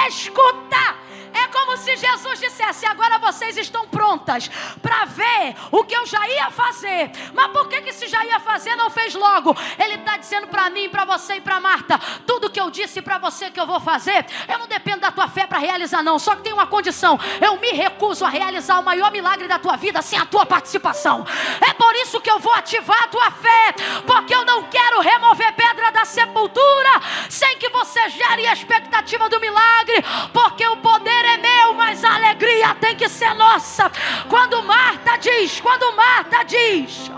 escutar. É como se Jesus dissesse: agora vocês estão prontas para ver o que eu já ia fazer. Mas por que se já ia fazer não fez logo? Ele está dizendo para mim, para você e para Marta: tudo que eu disse para você que eu vou fazer, eu não dependo da tua fé para realizar não. Só que tem uma condição: eu me recuso a realizar o maior milagre da tua vida sem a tua participação. É por isso que eu vou ativar a tua fé, porque eu não quero remover pedra da sepultura sem que você gere a expectativa do milagre, porque o poder é meu, mas a alegria tem que ser nossa. Quando Marta diz, quando Marta diz,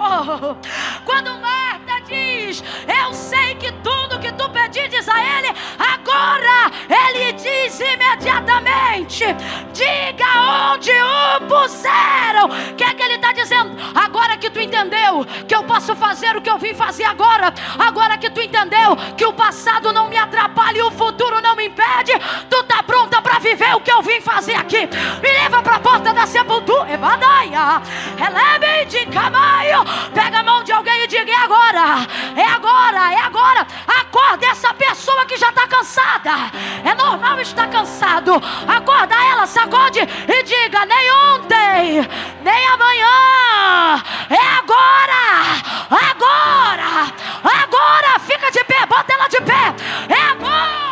eu sei que tudo que tu pedires a ele, agora ele diz imediatamente: diga onde o puseram. O que é que ele está dizendo? Agora que tu entendeu que eu posso fazer o que eu vim fazer agora, agora que tu entendeu que o passado não me atrapalha e o futuro não me impede, tu está pronta para viver o que eu vim fazer aqui. Me leva para a porta da sepultura. Pega a mão de alguém e diga: é agora, é agora, é agora. Acorda essa pessoa que já está cansada. É normal estar cansado. Acorda ela, sacode e diga: nem ontem, nem amanhã, é agora, agora, agora. Fica de pé, bota ela de pé. É agora.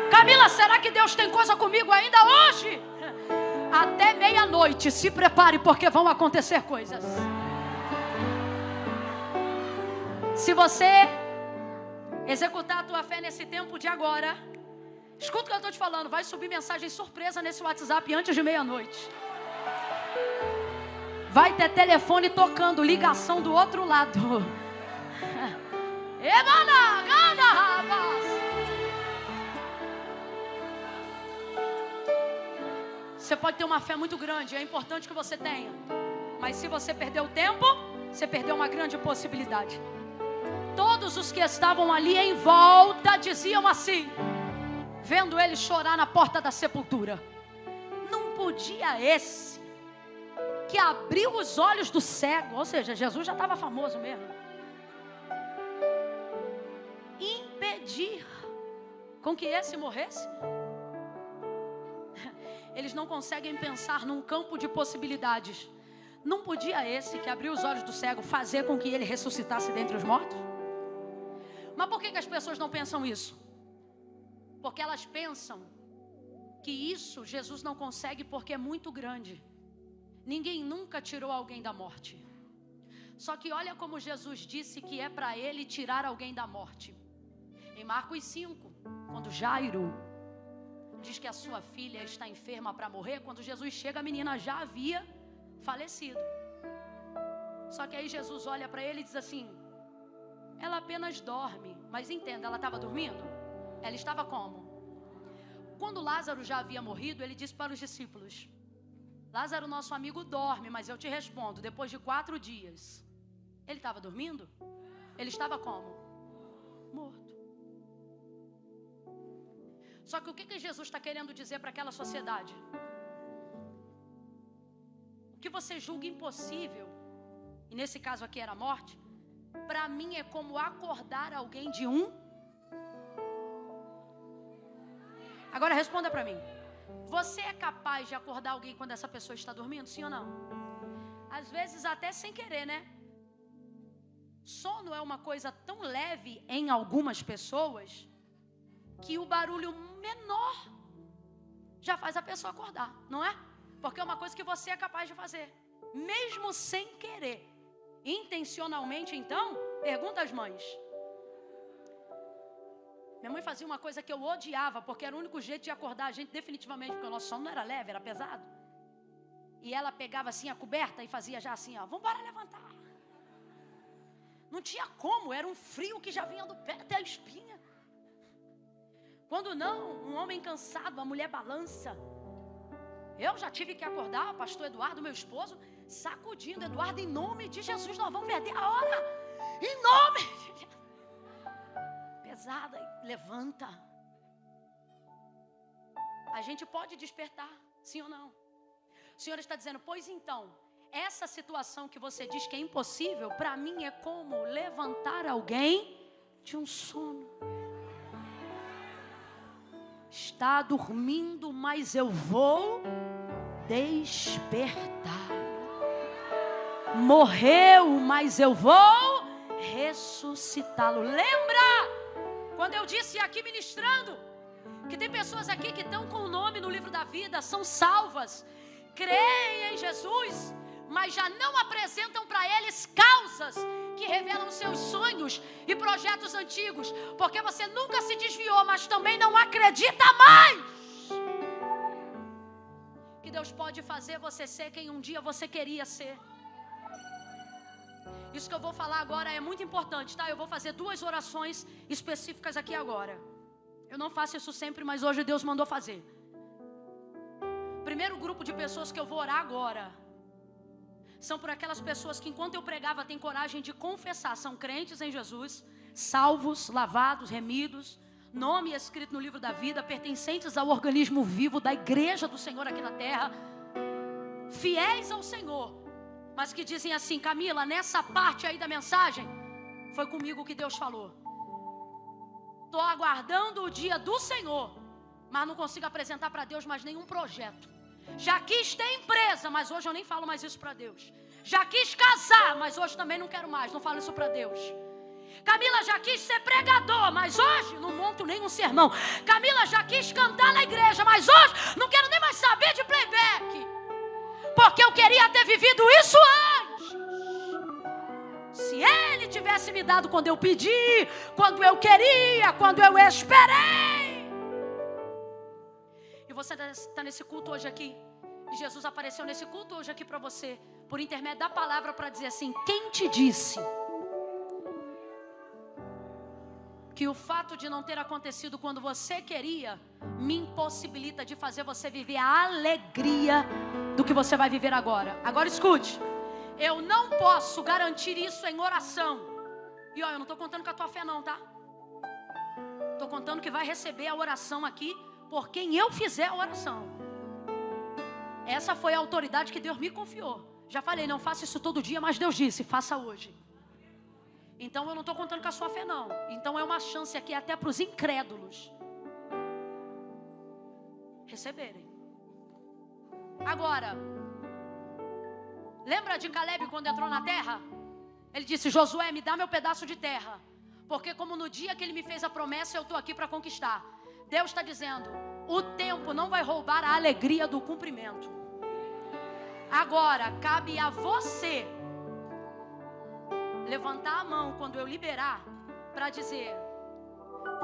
Camila, será que Deus tem coisa comigo ainda hoje? Até meia-noite, se prepare, porque vão acontecer coisas. Se você executar a tua fé nesse tempo de agora, escuta o que eu estou te falando, vai subir mensagem surpresa nesse WhatsApp antes de meia-noite. Vai ter telefone tocando, ligação do outro lado. Você pode ter uma fé muito grande, é importante que você tenha. Mas se você perder o tempo, você perdeu uma grande possibilidade. Todos os que estavam ali em volta diziam assim, vendo ele chorar na porta da sepultura: não podia esse que abriu os olhos do cego, ou seja, Jesus já estava famoso mesmo, impedir com que esse morresse? Eles não conseguem pensar num campo de possibilidades. Não podia esse que abriu os olhos do cego fazer com que ele ressuscitasse dentre os mortos? Mas por que as pessoas não pensam isso? Porque elas pensam que isso Jesus não consegue porque é muito grande. Ninguém nunca tirou alguém da morte. Só que olha como Jesus disse que é para ele tirar alguém da morte. Em Marcos 5, quando Jairo diz que a sua filha está enferma para morrer, quando Jesus chega, a menina já havia falecido. Só que aí Jesus olha para ele e diz assim: ela apenas dorme. Mas entenda, ela estava dormindo? Ela estava como? Quando Lázaro já havia morrido, ele disse para os discípulos: Lázaro, nosso amigo, dorme, mas eu te respondo, depois de 4 dias. Ele estava dormindo? Ele estava como? Morto. Só que o que Jesus está querendo dizer para aquela sociedade? O que você julga impossível, e nesse caso aqui era a morte, para mim é como acordar alguém de um. Agora responda para mim: você é capaz de acordar alguém quando essa pessoa está dormindo, sim ou não? Às vezes até sem querer, né? Sono é uma coisa tão leve em algumas pessoas que o barulho menor já faz a pessoa acordar, não é? Porque é uma coisa que você é capaz de fazer, mesmo sem querer. Intencionalmente, então, pergunta às mães. Minha mãe fazia uma coisa que eu odiava, porque era o único jeito de acordar a gente definitivamente, porque o nosso sono não era leve, era pesado. E ela pegava assim a coberta e fazia já assim, ó, vamos para levantar. Não tinha como, era um frio que já vinha do pé até a espinha. Quando não, um homem cansado, a mulher balança. Eu já tive que acordar o pastor Eduardo, meu esposo, sacudindo: Eduardo, em nome de Jesus, nós vamos perder a hora. Em nome de Jesus. Pesada, levanta. A gente pode despertar, sim ou não? O Senhor está dizendo: pois então, Essa situação que você diz que é impossível, para mim é como levantar alguém de um sono. Está dormindo, mas eu vou despertar. Morreu, mas eu vou ressuscitá-lo. Lembra quando eu disse aqui ministrando que tem pessoas aqui que estão com o nome no livro da vida, são salvas, creem em Jesus, mas já não apresentam para eles causas que revelam seus sonhos e projetos antigos, porque você nunca se desviou, mas também não acredita mais que Deus pode fazer você ser quem um dia você queria ser. Isso que eu vou falar agora é muito importante, tá? Eu vou fazer 2 orações específicas aqui agora. Eu não faço isso sempre, mas hoje Deus mandou fazer. Primeiro grupo de pessoas que eu vou orar agora são por aquelas pessoas que enquanto eu pregava têm coragem de confessar, são crentes em Jesus, salvos, lavados, remidos, nome escrito no livro da vida, pertencentes ao organismo vivo da igreja do Senhor aqui na terra, fiéis ao Senhor, mas que dizem assim: Camila, nessa parte aí da mensagem, foi comigo que Deus falou. Estou aguardando o dia do Senhor, mas não consigo apresentar para Deus mais nenhum projeto. Já quis ter empresa, mas hoje eu nem falo mais isso para Deus. Já quis casar, mas hoje também não quero mais, não falo isso para Deus. Camila, já quis ser pregador, mas hoje não monto nenhum sermão. Camila, já quis cantar na igreja, mas hoje não quero nem mais saber de playback, porque eu queria ter vivido isso antes. Se Ele tivesse me dado quando eu pedi, quando eu queria, quando eu esperei. E você está nesse culto hoje aqui, e Jesus apareceu nesse culto hoje aqui para você, por intermédio da palavra, para dizer assim: quem te disse que o fato de não ter acontecido quando você queria me impossibilita de fazer você viver a alegria do que você vai viver agora? Agora escute, eu não posso garantir isso em oração. E ó, eu não estou contando com a tua fé não, tá? Estou contando que vai receber a oração aqui por quem eu fizer a oração. Essa foi a autoridade que Deus me confiou. Já falei, não faça isso todo dia, mas Deus disse, faça hoje. Então eu não estou contando com a sua fé não. Então é uma chance aqui até para os incrédulos receberem. Agora, lembra de Caleb quando entrou na terra? Ele disse: Josué, me dá meu pedaço de terra, porque como no dia que ele me fez a promessa, eu estou aqui para conquistar. Deus está dizendo: o tempo não vai roubar a alegria do cumprimento. Agora, cabe a você levantar a mão quando eu liberar, para dizer: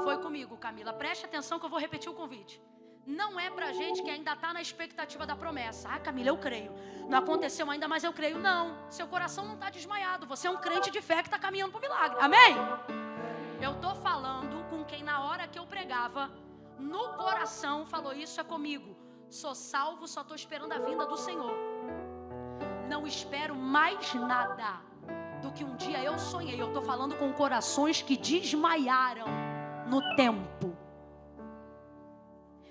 foi comigo, Camila. Preste atenção que eu vou repetir o convite. Não é pra gente que ainda está na expectativa da promessa. Ah, Camila, eu creio. Não aconteceu ainda, mas eu creio. Não, seu coração não está desmaiado. Você é um crente de fé que está caminhando para o milagre. Amém? Eu estou falando com quem na hora que eu pregava, no coração falou: isso é comigo. Sou salvo, só estou esperando a vinda do Senhor. Não espero mais nada do que um dia eu sonhei. Eu estou falando com corações que desmaiaram no tempo.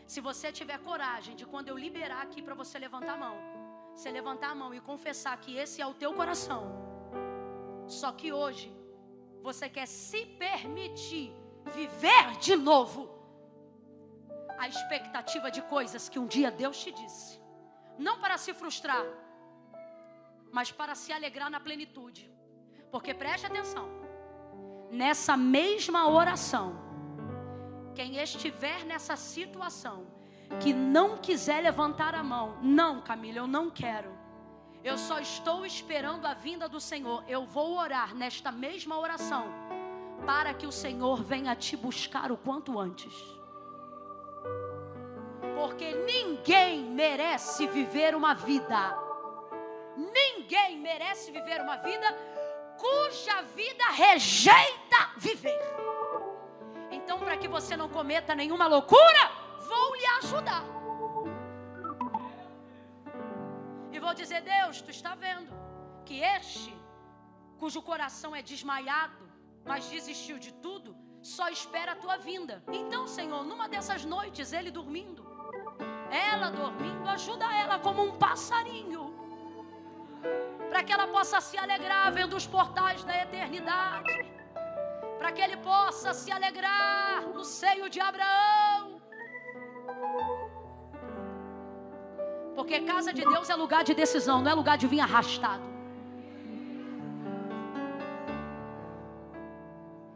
Se você tiver coragem de, quando eu liberar aqui para você levantar a mão, você levantar a mão e confessar que esse é o teu coração, só que hoje você quer se permitir viver de novo a expectativa de coisas que um dia Deus te disse, não para se frustrar, mas para se alegrar na plenitude. Porque preste atenção, nessa mesma oração, quem estiver nessa situação, que não quiser levantar a mão: não, Camila, eu não quero, eu só estou esperando a vinda do Senhor. Eu vou orar nesta mesma oração, para que o Senhor venha te buscar o quanto antes. Porque ninguém merece viver uma vida, ninguém merece viver uma vida cuja vida rejeita viver. Então, para que você não cometa nenhuma loucura, vou lhe ajudar. E vou dizer: Deus, tu está vendo que este, cujo coração é desmaiado, mas desistiu de tudo, só espera a tua vinda. Então, Senhor, numa dessas noites, ele dormindo, ela dormindo, ajuda ela como um passarinho para que ela possa se alegrar vendo os portais da eternidade, para que ele possa se alegrar no seio de Abraão. Porque casa de Deus é lugar de decisão, não é lugar de vir arrastado.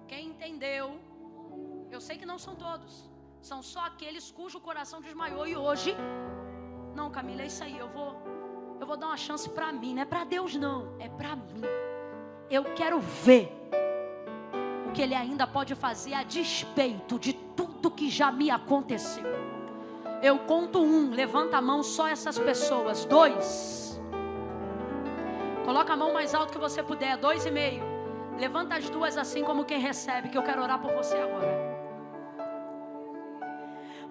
Quem entendeu, eu sei que não são todos, são só aqueles cujo coração desmaiou. E hoje, não, Camila, é isso aí, eu vou dar uma chance para mim, não é para Deus não, é para mim. Eu quero ver o que Ele ainda pode fazer a despeito de tudo que já me aconteceu. Eu conto 1, levanta a mão, só essas pessoas. 2, coloca a mão mais alto que você puder. 2,5, levanta as 2 assim como quem recebe, que eu quero orar por você agora.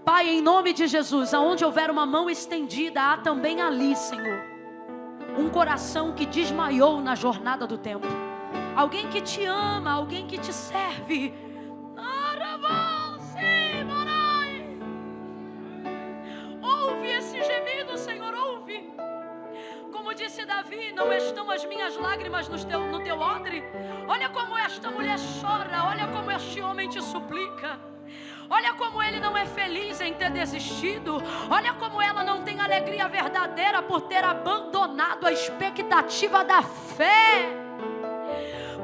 Pai, em nome de Jesus, aonde houver uma mão estendida, há também ali, Senhor, um coração que desmaiou na jornada do tempo. Alguém que te ama, alguém que te serve. Ouve esse gemido, Senhor, ouve. Como disse Davi, não estão as minhas lágrimas no teu odre? Olha como esta mulher chora, olha como este homem te suplica. Olha como ele não é feliz em ter desistido. Olha como ela não tem alegria verdadeira por ter abandonado a expectativa da fé.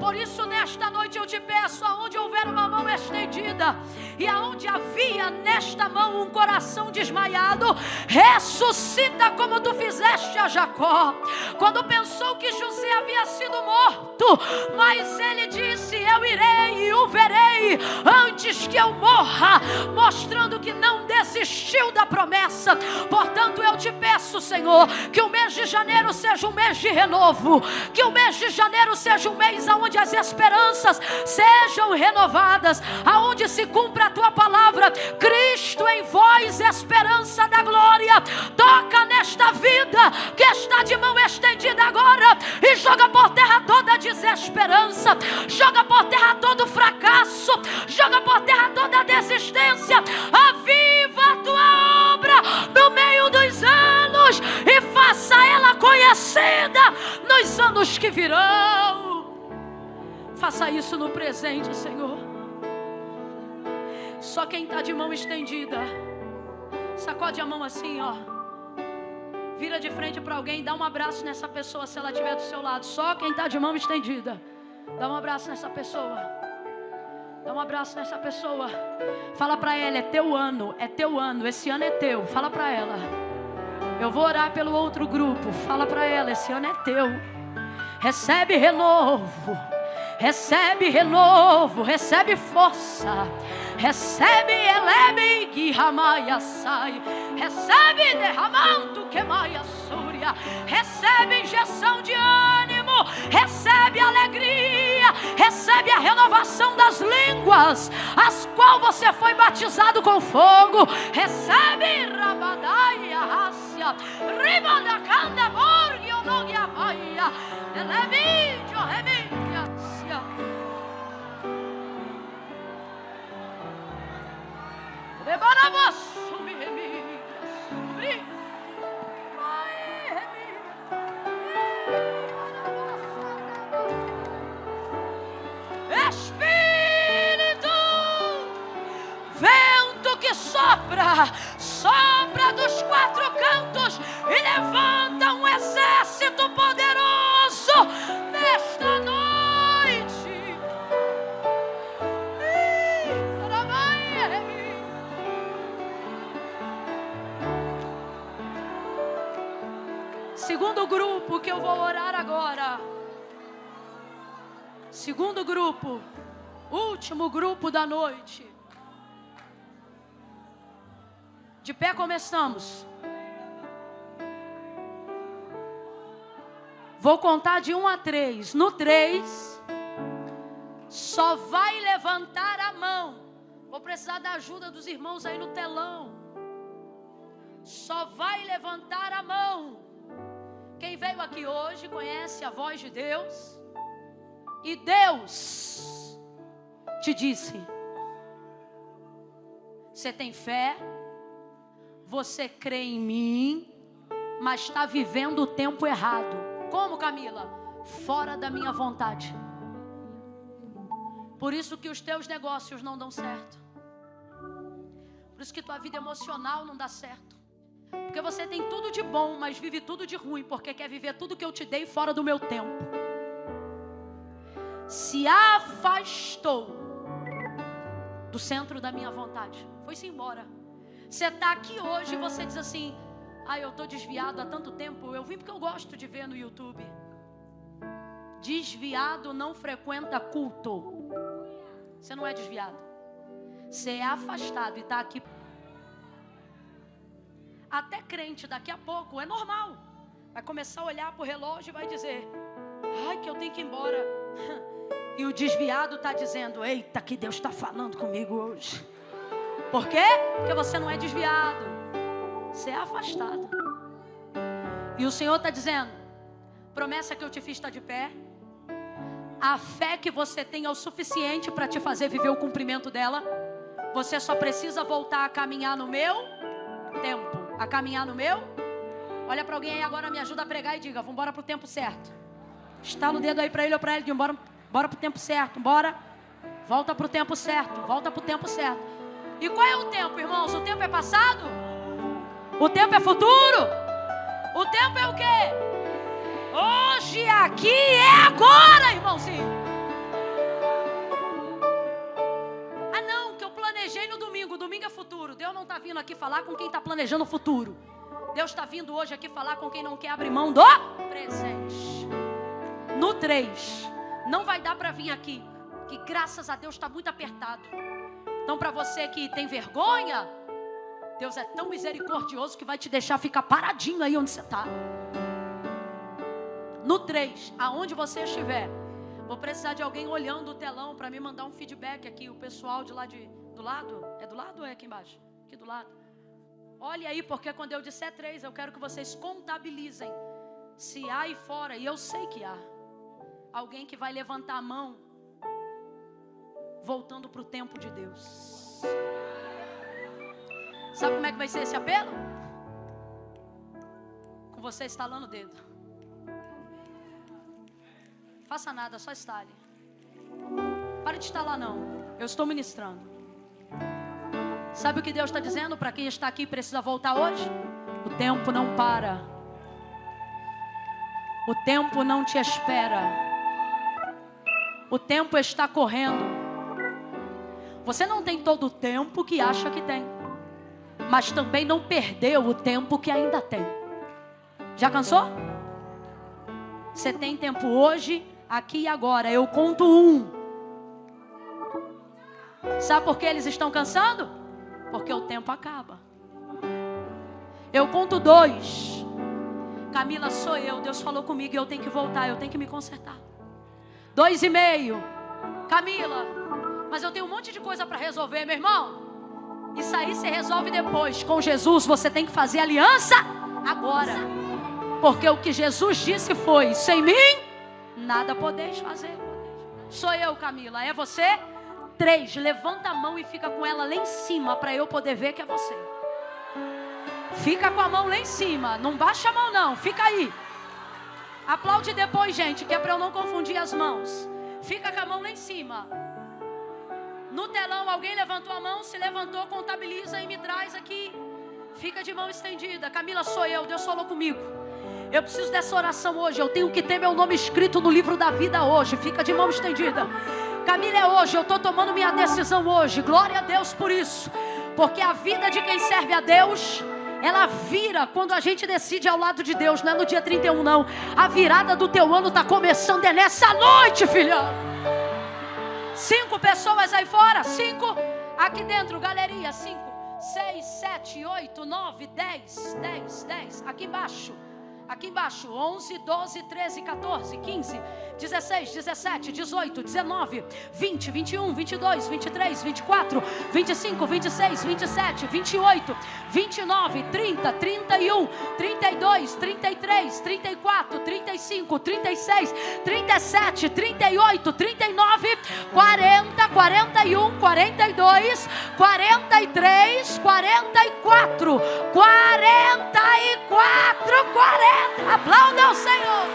Por isso nesta noite eu te peço, aonde houver uma mão estendida e aonde havia nesta mão um coração desmaiado, ressuscita como tu fizeste a Jacó, quando pensou que José havia sido morto, mas ele disse: eu irei e o verei antes que eu morra, mostrando que não desistiu da promessa. Portanto eu te peço, Senhor, que o mês de janeiro seja um mês de renovo, que o mês de janeiro seja um mês aonde as esperanças sejam renovadas, aonde se cumpra a tua palavra. Cristo em vós, esperança da glória. Toca nesta vida que está de mão estendida agora e joga por terra toda a desesperança, joga por terra todo o fracasso, joga por terra toda a desistência. Aviva a tua obra no meio dos anos e faça ela conhecida nos anos que virão. Faça isso no presente, Senhor. Só quem está de mão estendida, sacode a mão assim, ó. Vira de frente para alguém, dá um abraço nessa pessoa se ela estiver do seu lado. Só quem está de mão estendida, dá um abraço nessa pessoa. Dá um abraço nessa pessoa. Fala para ela, é teu ano, esse ano é teu. Fala para ela. Eu vou orar pelo outro grupo. Fala para ela, esse ano é teu. Recebe renovo. Recebe renovo, recebe força, recebe elebe que ramaia sai, recebe derramando que maia súria, recebe injeção de ânimo, recebe alegria, recebe a renovação das línguas, as qual você foi batizado com fogo, recebe rabadaia rácia, ribadacanda borgio nogia vaia, elevídio remídia. Espírito, vento que sopra dos 4 cantos e levanta um exército poderoso nesta noite. Segundo grupo que eu vou orar agora. Segundo grupo, último grupo da noite. De pé começamos. Vou contar de 1 a 3. No 3, só vai levantar a mão. Vou precisar da ajuda dos irmãos aí no telão. Só vai levantar a mão quem veio aqui hoje, conhece a voz de Deus, e Deus te disse: você tem fé, você crê em mim, mas está vivendo o tempo errado. Como, Camila? Fora da minha vontade. Por isso que os teus negócios não dão certo. Por isso que tua vida emocional não dá certo. Porque você tem tudo de bom, mas vive tudo de ruim, porque quer viver tudo que eu te dei fora do meu tempo. Se afastou do centro da minha vontade. Foi-se embora. Você está aqui hoje e você diz assim: eu estou desviado há tanto tempo. Eu vim porque eu gosto de ver no YouTube. Desviado não frequenta culto. Você não é desviado. Você é afastado e está aqui. Até crente daqui a pouco, é normal. Vai começar a olhar para o relógio e vai dizer: que eu tenho que ir embora. E o desviado está dizendo: eita, que Deus está falando comigo hoje. Por quê? Porque você não é desviado. Você é afastado. E o Senhor está dizendo: promessa que eu te fiz está de pé. A fé que você tem é o suficiente para te fazer viver o cumprimento dela. Você só precisa voltar a caminhar no meu tempo. A caminhar no meu. Olha para alguém aí agora, me ajuda a pregar e diga: vamos embora para o tempo certo. Estala o dedo aí para ele ou para ele, bora para o tempo certo, bora. Volta para o tempo certo, volta para o tempo certo. E qual é o tempo, irmãos? O tempo é passado? O tempo é futuro? O tempo é o quê? Hoje, aqui, é agora, irmãozinho. Não, que eu planejei no domingo. Domingo é futuro. Deus não está vindo aqui falar com quem está planejando o futuro. Deus está vindo hoje aqui falar com quem não quer abrir mão do presente. No 3, não vai dar para vir aqui, que graças a Deus está muito apertado. Então, para você que tem vergonha, Deus é tão misericordioso que vai te deixar ficar paradinho aí onde você está. No 3, aonde você estiver, vou precisar de alguém olhando o telão para me mandar um feedback aqui. O pessoal de lá do lado, é do lado ou é aqui embaixo? Aqui do lado. Olha aí, porque quando eu disser 3, eu quero que vocês contabilizem se há aí fora, e eu sei que há, alguém que vai levantar a mão voltando para o tempo de Deus. Sabe como é que vai ser esse apelo? Com você estalando o dedo. Faça nada, só estale. Pare de estalar não, eu estou ministrando. Sabe o que Deus está dizendo para quem está aqui e precisa voltar hoje? O tempo não para. O tempo não te espera. O tempo está correndo. Você não tem todo o tempo que acha que tem, mas também não perdeu o tempo que ainda tem. Já cansou? Você tem tempo hoje, aqui e agora. Eu conto 1. Sabe por que eles estão cansando? Porque o tempo acaba. Eu conto 2. Camila, sou eu. Deus falou comigo e eu tenho que voltar. Eu tenho que me consertar. 2,5. Camila, mas eu tenho um monte de coisa para resolver, meu irmão. Isso aí você resolve depois. Com Jesus você tem que fazer aliança agora. Porque o que Jesus disse foi: sem mim, nada podeis fazer. Sou eu, Camila. É você? 3, levanta a mão e fica com ela lá em cima para eu poder ver que é você. Fica com a mão lá em cima. Não baixa a mão não, fica aí. Aplaude depois, gente, que é para eu não confundir as mãos. Fica com a mão lá em cima. No telão, alguém levantou a mão? Se levantou, contabiliza e me traz aqui. Fica de mão estendida. Camila, sou eu. Deus falou comigo. Eu preciso dessa oração hoje. Eu tenho que ter meu nome escrito no livro da vida hoje. Fica de mão estendida. Camila, é hoje. Eu estou tomando minha decisão hoje. Glória a Deus por isso. Porque a vida de quem serve a Deus, ela vira quando a gente decide ao lado de Deus. Não é no dia 31 não. A virada do teu ano está começando. É nessa noite, filhão. 5 pessoas aí fora. 5 aqui dentro, galeria. 5, 6, 7, 8, 9, 10, 10, 10. Aqui embaixo. Aqui embaixo, 11, 12, 13, 14, 15, 16, 17, 18, 19, 20, 21, 22, 23, 24, 25, 26, 27, 28, 29, 30, 31, 32, 33, 34, 35, 36, 37, 38, 39, 40, 41, 42, 43, 44, 44, 40. Aplauda ao Senhor.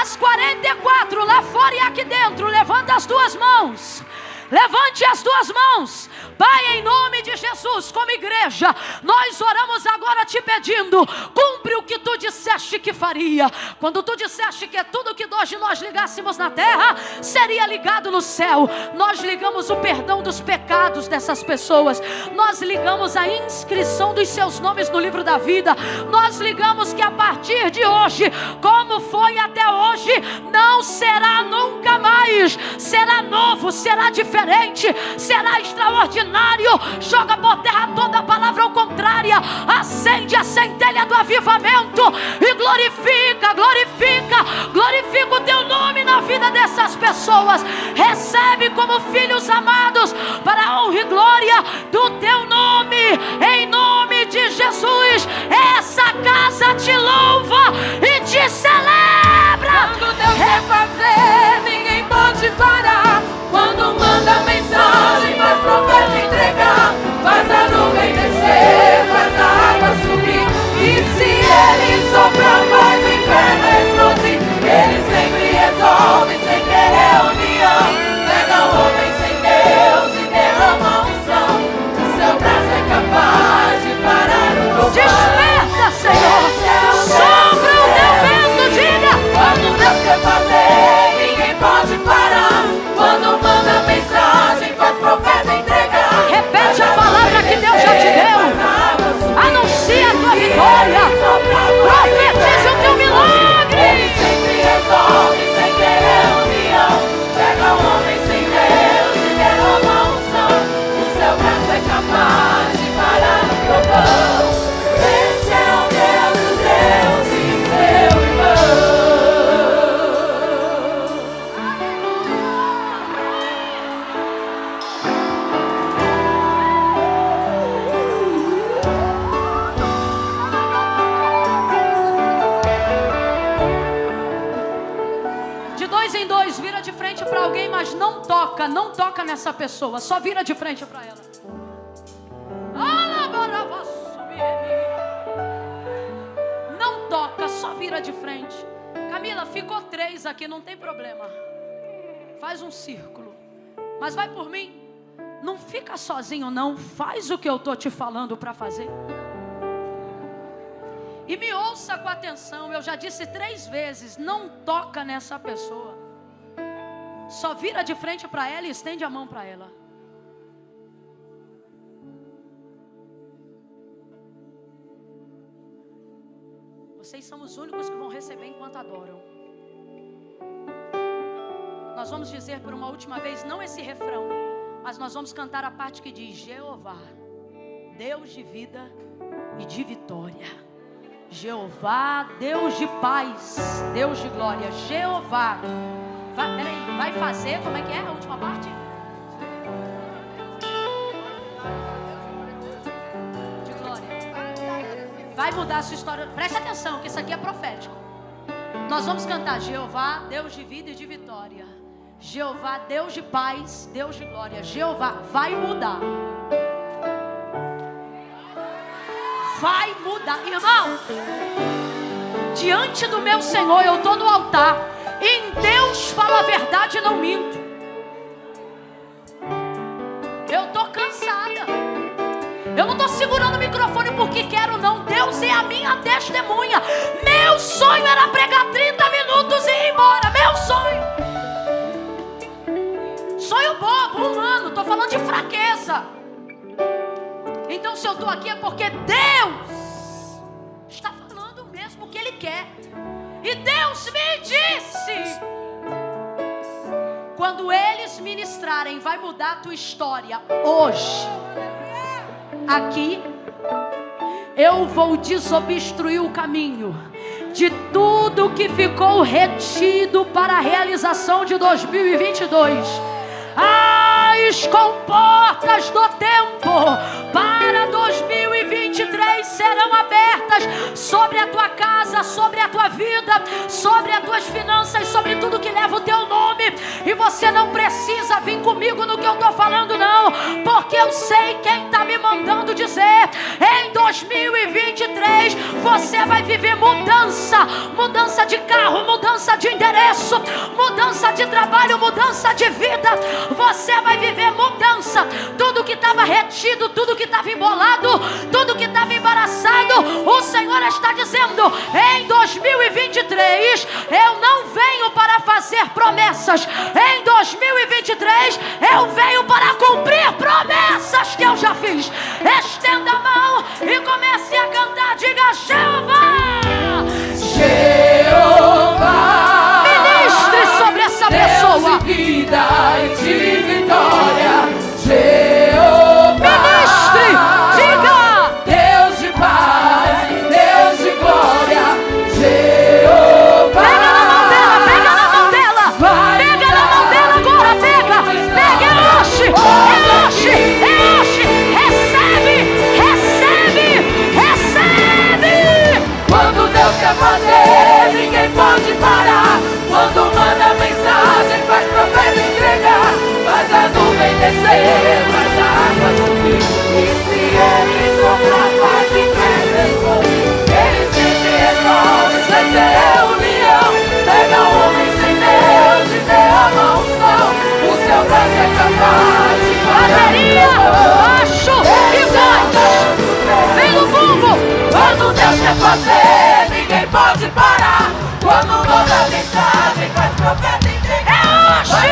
As 44 lá fora e aqui dentro, levanta as duas mãos. Levante as duas mãos. Pai, em nome de Jesus, como igreja, nós oramos agora te pedindo, cumpre o que tu disseste que faria. Quando tu disseste que tudo que hoje nós ligássemos na terra, seria ligado no céu. Nós ligamos o perdão dos pecados dessas pessoas. Nós ligamos a inscrição dos seus nomes no livro da vida. Nós ligamos que a partir de hoje, como foi até hoje, não será nunca mais. Será novo, será diferente, será extraordinário. Joga por terra toda a palavra contrária. Acende a centelha do avivamento e glorifica o teu nome na vida dessas pessoas. Recebe como filhos amados, para a honra e glória do teu nome, em nome de Jesus. Essa casa te louva e te celebra. Quando Deus quer fazer, ninguém pode parar. Quando manda mensagem, faz profeta entregar, faz a nuvem descer, faz a água subir. E se Ele soprar, faz o inferno explodir. Ele sempre resolve sem querer união. Pega o homem sem Deus e derrama a unção. O seu braço é capaz de parar o trovão. Desperta, Senhor. Sopra o teu vento, diga. Quando Deus quer fazer, ninguém pode parar. Quando manda mensagem, faz profeta entregar. Repete a palavra que Deus já te deu. Anuncia a tua vitória. Profetiza o teu milagre. Ele sempre resolve sem querer união. Pega o homem sem Deus e derrama a unção. O seu braço é capaz de parar o trovão. Esse é o Deus dos deuses, meu irmão. De dois em dois, vira de frente para alguém, mas não toca nessa pessoa. Só vira de frente para ela. Não toca, só vira de frente. Camila, ficou 3 aqui, não tem problema. Faz um círculo. Mas vai por mim. Não fica sozinho não. Faz o que eu estou te falando para fazer. E me ouça com atenção. Eu já disse 3 vezes, não toca nessa pessoa. Só vira de frente para ela e estende a mão para ela. Vocês são os únicos que vão receber enquanto adoram. Nós vamos dizer por uma última vez, não esse refrão, mas nós vamos cantar a parte que diz: Jeová, Deus de vida e de vitória. Jeová, Deus de paz, Deus de glória. Jeová. Vai fazer, como é que é a última parte? De glória. Vai mudar a sua história. Preste atenção, que isso aqui é profético. Nós vamos cantar: Jeová, Deus de vida e de vitória. Jeová, Deus de paz, Deus de glória. Jeová, vai mudar. Vai mudar, irmão. Diante do meu Senhor, eu estou no altar. Em Deus falo a verdade e não minto. Eu estou cansada. Eu não estou segurando o microfone porque quero não. Deus é a minha testemunha. Meu sonho era pregar 30 minutos e ir embora. Meu sonho. Sonho bobo, humano. Estou falando de fraqueza. Então se eu estou aqui é porque Deus está falando mesmo o que Ele quer. E Deus me disse: quando eles ministrarem, vai mudar a tua história. Hoje, aqui, eu vou desobstruir o caminho de tudo que ficou retido para a realização de 2022. As comportas do tempo para 2023 portas serão abertas sobre a tua casa, sobre a tua vida, sobre as tuas finanças, sobre tudo que leva o teu nome. E você não precisa vir comigo no que eu estou falando, não, porque eu sei quem está me mandando dizer. Em 2023 você vai viver mudança, mudança de carro, mudança de endereço, mudança de trabalho, mudança de vida. Você vai viver mudança. Tudo que estava retido, tudo que estava embolado, tudo que estava embaraçado, o Senhor está dizendo: em 2023 eu não venho para fazer promessas. Em 2023 eu venho para cumprir promessas que eu já fiz. Estenda a mão e comece a cantar. Diga: Jeová, Jeová, ministre sobre essa pessoa. Deus de vida e de vitória. Jeová, Ministre, diga: Deus de paz, Deus de glória. Jeová, pega na mão dela, pega na mão dela agora, pega, é hoje, recebe, quando Deus quer fazer, ninguém pode parar. Quando manda mensagem, faz profeta entregar, faz a nuvem descer, faz a água subir. E se Ele soprar, faz incrível. Ele sempre resolve, sempre é união. Pega o homem sem Deus e derrama unção. O seu braço é capaz de bateria, baixo e voz, vem no fundo. Quando Deus quer fazer, ninguém pode parar. Quando manda mensagem, faz profeta entregar. É hoje,